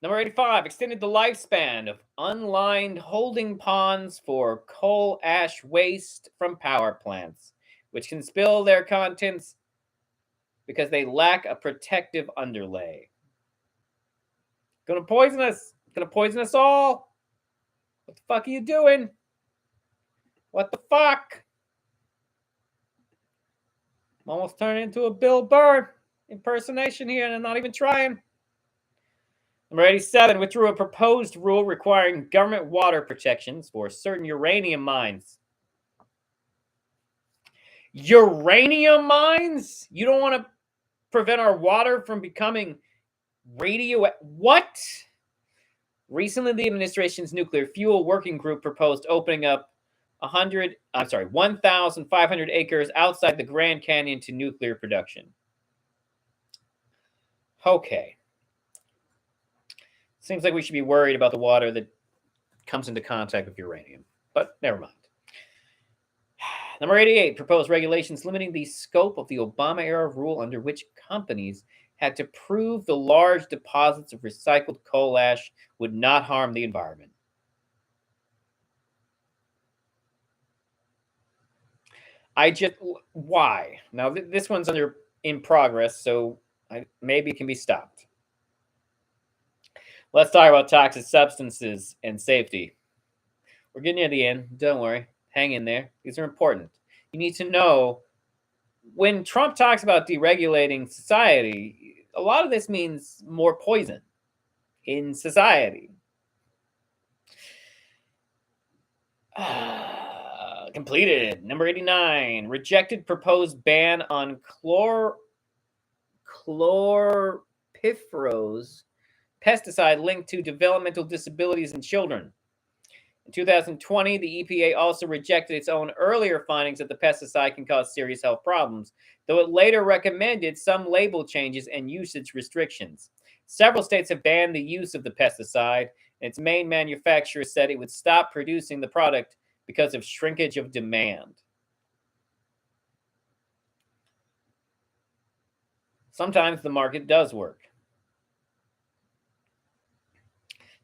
Number 85, extended the lifespan of unlined holding ponds for coal ash waste from power plants, which can spill their contents because they lack a protective underlay. Gonna poison us. Gonna poison us all. What the fuck are you doing? What the fuck? I'm almost turning into a Bill Burr impersonation here, and I'm not even trying. Number 87, withdrew a proposed rule requiring government water protections for certain uranium mines. Uranium mines? You don't want to prevent our water from becoming what? Recently, the administration's nuclear fuel working group proposed opening up 1,500 acres outside the Grand Canyon to nuclear production. Okay. Seems like we should be worried about the water that comes into contact with uranium, but never mind. Number 88, proposed regulations limiting the scope of the Obama-era rule under which companies had to prove the large deposits of recycled coal ash would not harm the environment. Why? Now, this one's in progress, so maybe it can be stopped. Let's talk about toxic substances and safety. We're getting near the end. Don't worry. Hang in there. These are important. You need to know when Trump talks about deregulating society, a lot of this means more poison in society. Completed. Number 89, rejected proposed ban on chlorpyrifos, pesticide linked to developmental disabilities in children. In 2020, the EPA also rejected its own earlier findings that the pesticide can cause serious health problems, though it later recommended some label changes and usage restrictions. Several states have banned the use of the pesticide, and its main manufacturer said it would stop producing the product because of shrinkage of demand. Sometimes the market does work.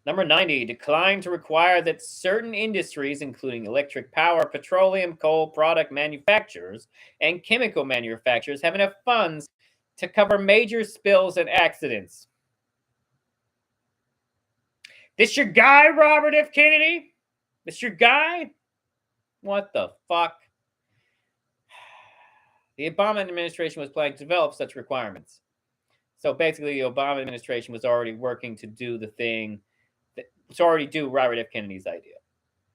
Number 90, declined to require that certain industries, including electric power, petroleum, coal product manufacturers, and chemical manufacturers, have enough funds to cover major spills and accidents. This your guy, Robert F. Kennedy? This your guy? What the fuck? The Obama administration was planning to develop such requirements. So basically, the Obama administration was already working to do the thing to already do Robert F. Kennedy's idea.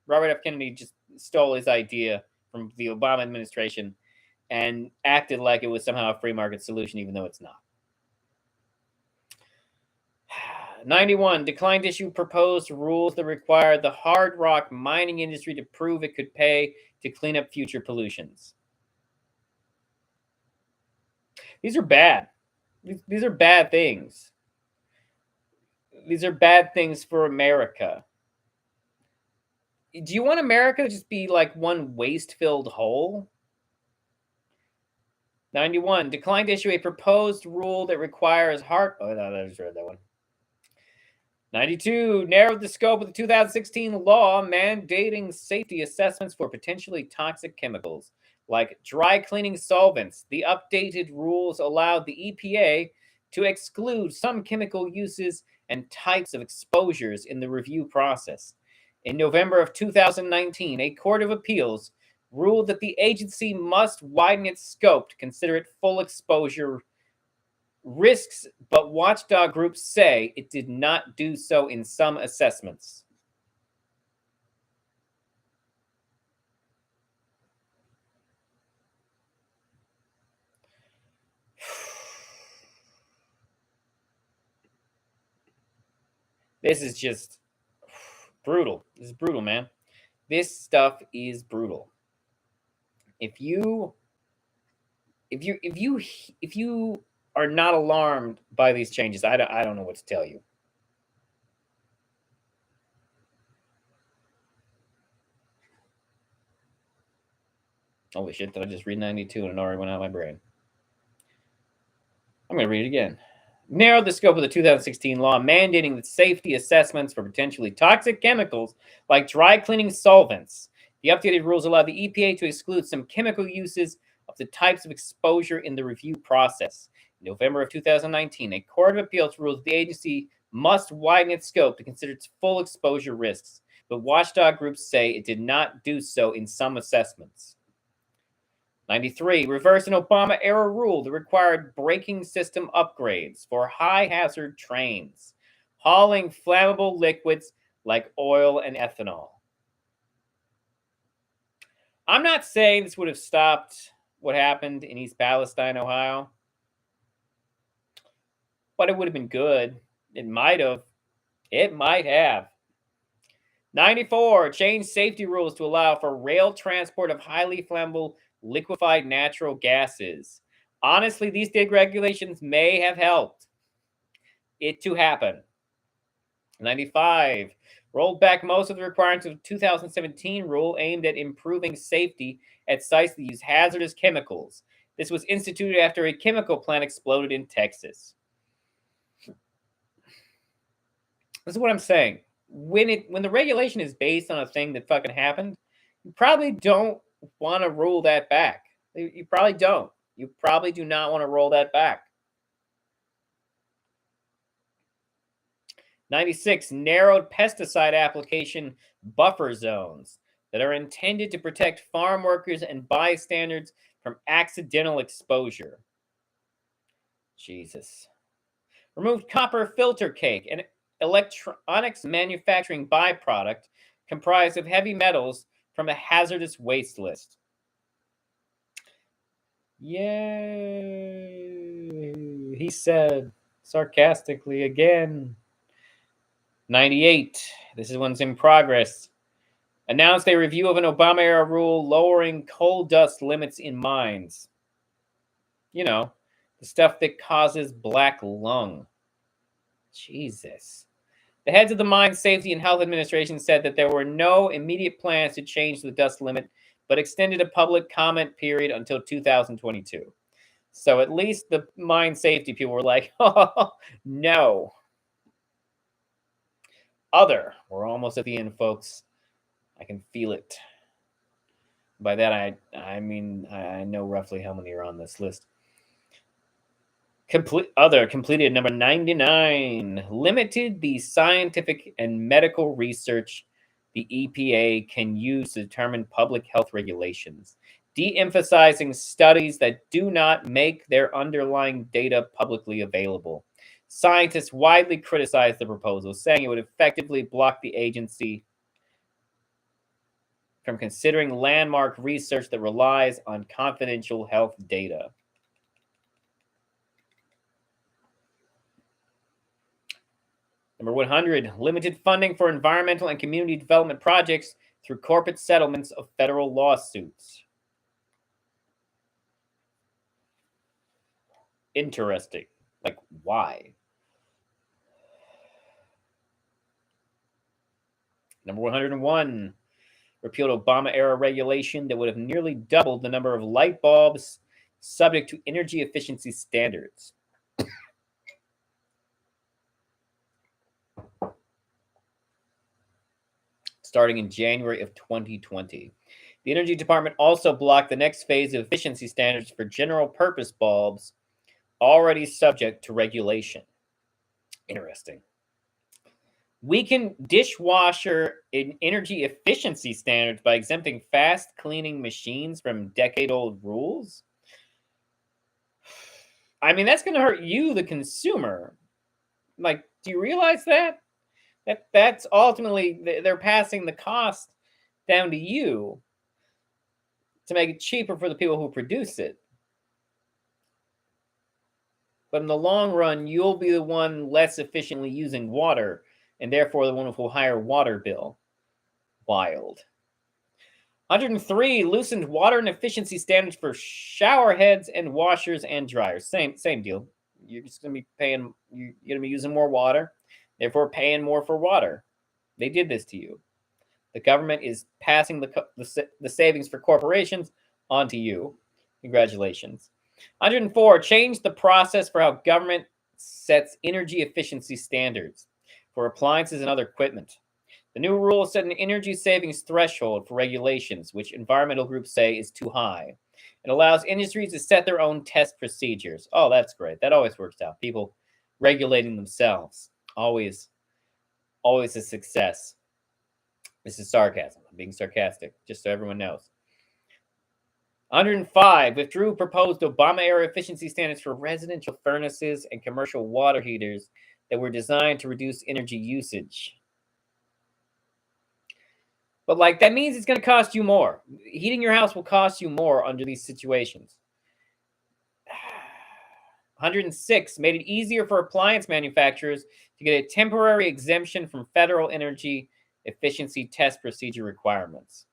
Robert F. Kennedy just stole his idea from the Obama administration and acted like it was somehow a free market solution, even though it's not. 91, declined to issue proposed rules that required the hard rock mining industry to prove it could pay to clean up future pollutions. These are bad. These are bad things. These are bad things for America. Do you want America to just be like one waste-filled hole? 91. Declined to issue a proposed rule that requires Oh, no, I just read that one. 92. Narrowed the scope of the 2016 law mandating safety assessments for potentially toxic chemicals, like dry cleaning solvents. The updated rules allowed the EPA to exclude some chemical uses and types of exposures in the review process. In November of 2019, a court of appeals ruled that the agency must widen its scope to consider it full exposure risks, but watchdog groups say it did not do so in some assessments. This is just brutal. This is brutal, man. This stuff is brutal. If you are not alarmed by these changes, I don't know what to tell you. Holy shit, did I just read 92 and it already went out of my brain? I'm going to read it again. Narrowed the scope of the 2016 law mandating the safety assessments for potentially toxic chemicals like dry cleaning solvents. The updated rules allow the EPA to exclude some chemical uses of the types of exposure in the review process. In November of 2019, a court of appeals ruled the agency must widen its scope to consider its full exposure risks, but watchdog groups say it did not do so in some assessments. 93. Reversed an Obama-era rule that required braking system upgrades for high-hazard trains, hauling flammable liquids like oil and ethanol. I'm not saying this would have stopped what happened in East Palestine, Ohio, but it would have been good. It might have. It might have. 94. Changed safety rules to allow for rail transport of highly flammable liquefied natural gases. Honestly, these deregulations may have helped it to happen. 95. Rolled back most of the requirements of the 2017 rule aimed at improving safety at sites that use hazardous chemicals. This was instituted after a chemical plant exploded in Texas. This is what I'm saying. When the regulation is based on a thing that fucking happened, you probably don't want to roll that back. You probably don't. You probably do not want to roll that back. 96. Narrowed pesticide application buffer zones that are intended to protect farm workers and bystanders from accidental exposure. Jesus. Removed copper filter cake, an electronics manufacturing byproduct comprised of heavy metals from a hazardous waste list. Yay, he said sarcastically again. 98. This is one's in progress. Announced a review of an Obama-era rule lowering coal dust limits in mines. You know, the stuff that causes black lung. Jesus. The heads of the Mine Safety and Health Administration said that there were no immediate plans to change the dust limit, but extended a public comment period until 2022. So at least the mine safety people were like, oh, no. We're almost at the end, folks. I can feel it. By that, I mean, I know roughly how many are on this list. Completed number 99. Limited the scientific and medical research the EPA can use to determine public health regulations, de-emphasizing studies that do not make their underlying data publicly available. Scientists widely criticized the proposal, saying it would effectively block the agency from considering landmark research that relies on confidential health data. Number 100, limited funding for environmental and community development projects through corporate settlements of federal lawsuits. Interesting. Like, why? Number 101, repealed Obama-era regulation that would have nearly doubled the number of light bulbs subject to energy efficiency standards. Starting in January of 2020. The Energy Department also blocked the next phase of efficiency standards for general-purpose bulbs already subject to regulation. Interesting. Weaken dishwasher and energy efficiency standards by exempting fast cleaning machines from decade-old rules. I mean, that's going to hurt you, the consumer. Like, do you realize that? That's ultimately, they're passing the cost down to you to make it cheaper for the people who produce it. But in the long run, you'll be the one less efficiently using water, and therefore the one with a higher water bill. Wild. 103, loosened water and efficiency standards for shower heads and washers and dryers. Same deal. You're just going to be paying, you're going to be using more water, therefore paying more for water. They did this to you. The government is passing the savings for corporations onto you. Congratulations. 104, change the process for how government sets energy efficiency standards for appliances and other equipment. The new rule set an energy savings threshold for regulations, which environmental groups say is too high. It allows industries to set their own test procedures. Oh, that's great. That always works out. People regulating themselves. Always a success. This is sarcasm. I'm being sarcastic, just so everyone knows. 105, withdrew proposed Obama-era efficiency standards for residential furnaces and commercial water heaters that were designed to reduce energy usage. But, like, that means it's going to cost you more. Heating your house will cost you more under these situations. 106, made it easier for appliance manufacturers to get a temporary exemption from federal energy efficiency test procedure requirements.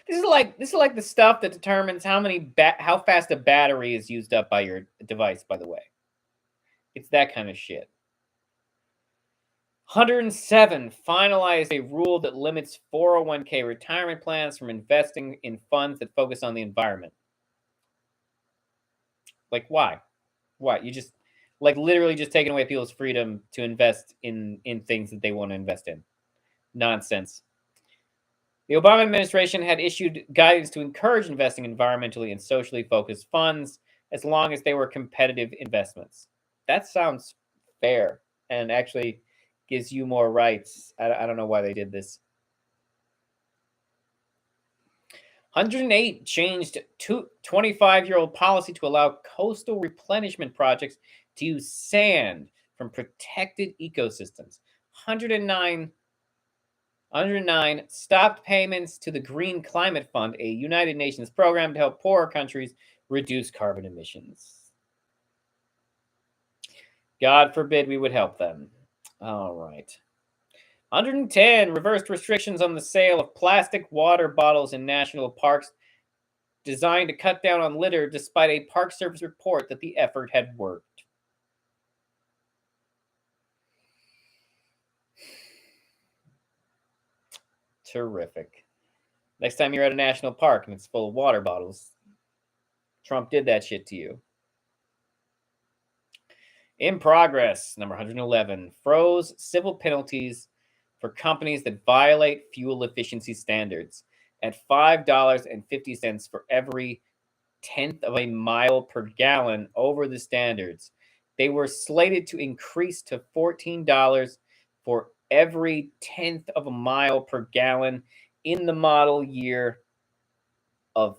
This is like the stuff that determines how fast a battery is used up by your device, by the way. It's that kind of shit. 107, finalized a rule that limits 401k retirement plans from investing in funds that focus on the environment. Like, why? Why? You just, like, literally just taking away people's freedom to invest in things that they want to invest in. Nonsense. The Obama administration had issued guidance to encourage investing environmentally and socially focused funds as long as they were competitive investments. That sounds fair and actually gives you more rights. I don't know why they did this. 108 changed 25-year-old policy to allow coastal replenishment projects to use sand from protected ecosystems. 109 stopped payments to the Green Climate Fund, a United Nations program to help poorer countries reduce carbon emissions. God forbid we would help them. All right. 110 reversed restrictions on the sale of plastic water bottles in national parks designed to cut down on litter despite a Park Service report that the effort had worked. Terrific. Next time you're at a national park and it's full of water bottles, Trump did that shit to you. In progress, number 111, froze civil penalties for companies that violate fuel efficiency standards at $5.50 for every tenth of a mile per gallon over the standards. They were slated to increase to $14 for every tenth of a mile per gallon in the model year of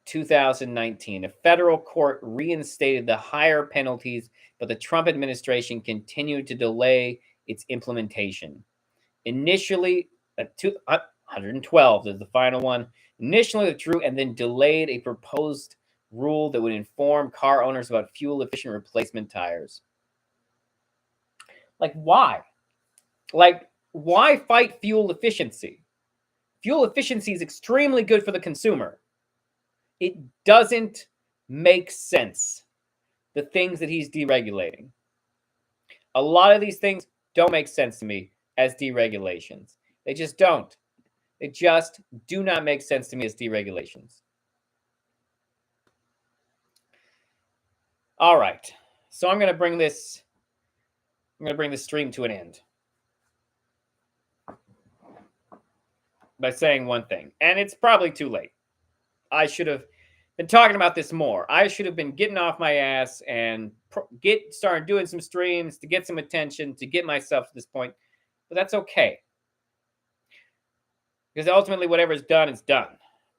2019. A federal court reinstated the higher penalties, but the Trump administration continued to delay its implementation. Initially, 112 is the final one. Initially withdrew and then delayed a proposed rule that would inform car owners about fuel-efficient replacement tires. Like, why? Like, why fight fuel efficiency? Fuel efficiency is extremely good for the consumer. It doesn't make sense, the things that he's deregulating. A lot of these things don't make sense to me as deregulations. They just don't. They just do not make sense to me as deregulations. All right. So I'm going to bring this stream to an end by saying one thing, and it's probably too late. I should have been talking about this more. I should have been getting off my ass and started doing some streams to get some attention, to get myself to this point. But that's okay. Because ultimately whatever's done is done.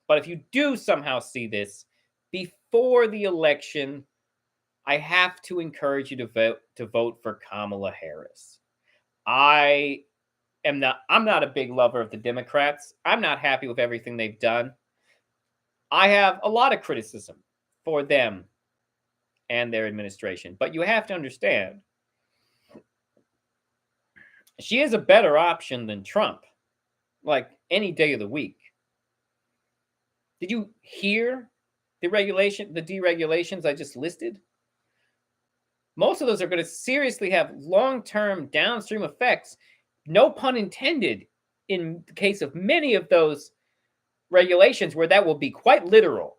But if you do somehow see this before the election, I have to encourage you to vote for Kamala Harris. I'm not a big lover of the Democrats. I'm not happy with everything they've done. I have a lot of criticism for them and their administration. But you have to understand, she is a better option than Trump, like any day of the week. Did you hear the deregulations I just listed? Most of those are going to seriously have long-term downstream effects, no pun intended, in the case of many of those regulations where that will be quite literal.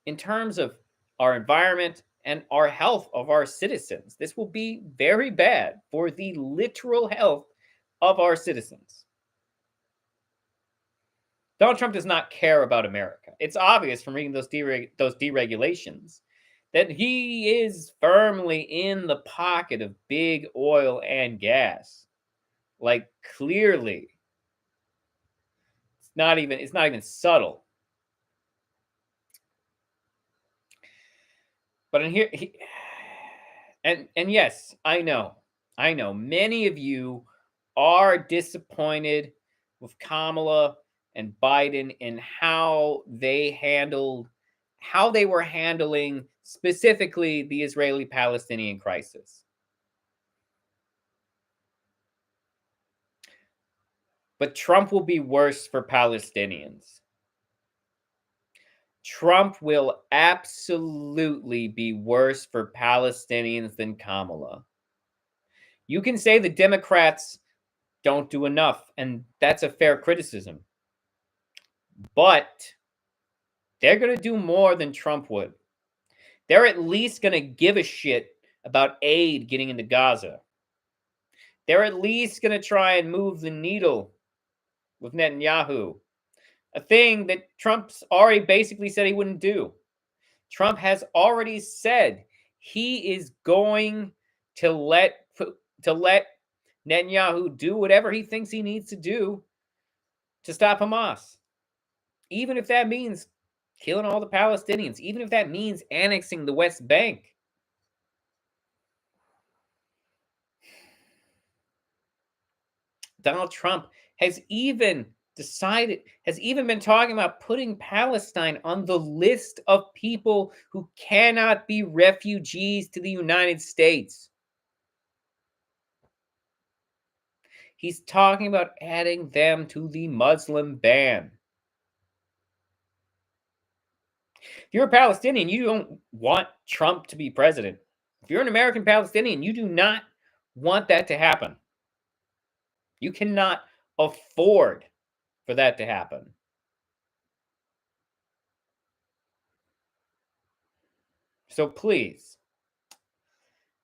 In terms of our environment and our health of our citizens, this will be very bad for the literal health of our citizens. Donald Trump does not care about America. It's obvious from reading those deregulations that he is firmly in the pocket of big oil and gas. Like, clearly. It's not even subtle. But in here, and yes, I know many of you are disappointed with Kamala and Biden in how they were handling specifically the Israeli-Palestinian crisis. But Trump will be worse for Palestinians. Trump will absolutely be worse for Palestinians than Kamala. You can say the Democrats don't do enough, and that's a fair criticism. But they're going to do more than Trump would. They're at least going to give a shit about aid getting into Gaza. They're at least going to try and move the needle with Netanyahu, a thing that Trump's already basically said he wouldn't do. Trump has already said he is going to let Netanyahu do whatever he thinks he needs to do to stop Hamas. Even if that means killing all the Palestinians, even if that means annexing the West Bank. Donald Trump has even been talking about putting Palestine on the list of people who cannot be refugees to the United States. He's talking about adding them to the Muslim ban. If you're a Palestinian, you don't want Trump to be president. If you're an American Palestinian, you do not want that to happen. You cannot afford for that to happen. So please,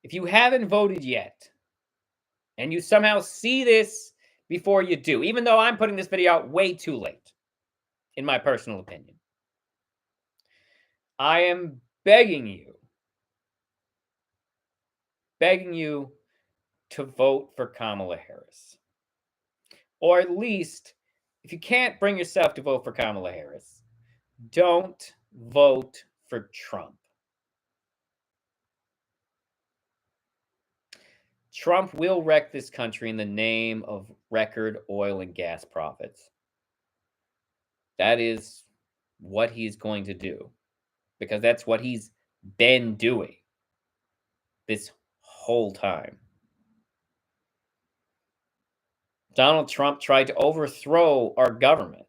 if you haven't voted yet, and you somehow see this before you do, even though I'm putting this video out way too late, in my personal opinion, I am begging you to vote for Kamala Harris. Or at least, if you can't bring yourself to vote for Kamala Harris, don't vote for Trump. Trump will wreck this country in the name of record oil and gas profits. That is what he's going to do, because that's what he's been doing this whole time. Donald Trump tried to overthrow our government.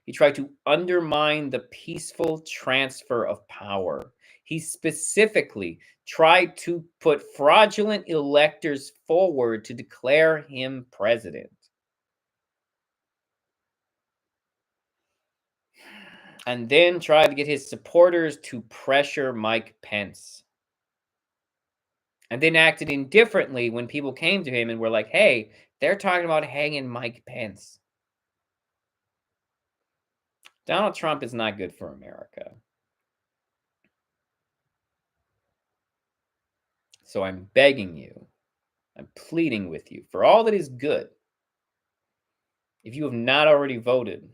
He tried to undermine the peaceful transfer of power. He specifically tried to put fraudulent electors forward to declare him president. And then tried to get his supporters to pressure Mike Pence. And then acted indifferently when people came to him and were like, hey, they're talking about hanging Mike Pence. Donald Trump is not good for America. So I'm begging you, I'm pleading with you, for all that is good, if you have not already voted,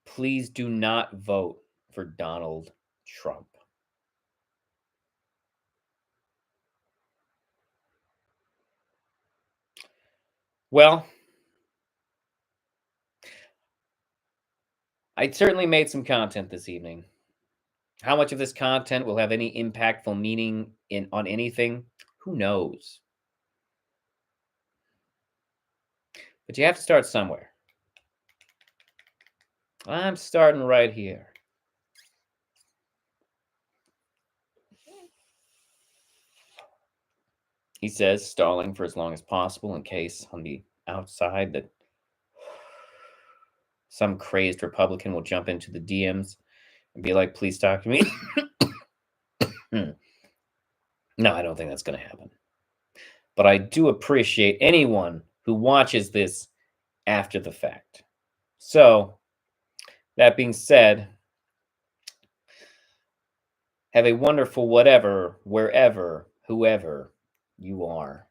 please do not vote for Donald Trump. Well, I certainly made some content this evening. How much of this content will have any impactful meaning on anything? Who knows? But you have to start somewhere. I'm starting right here. He says, stalling for as long as possible in case on the outside that some crazed Republican will jump into the DMs and be like, please talk to me. No, I don't think that's going to happen. But I do appreciate anyone who watches this after the fact. So, that being said, have a wonderful whatever, wherever, whoever you are.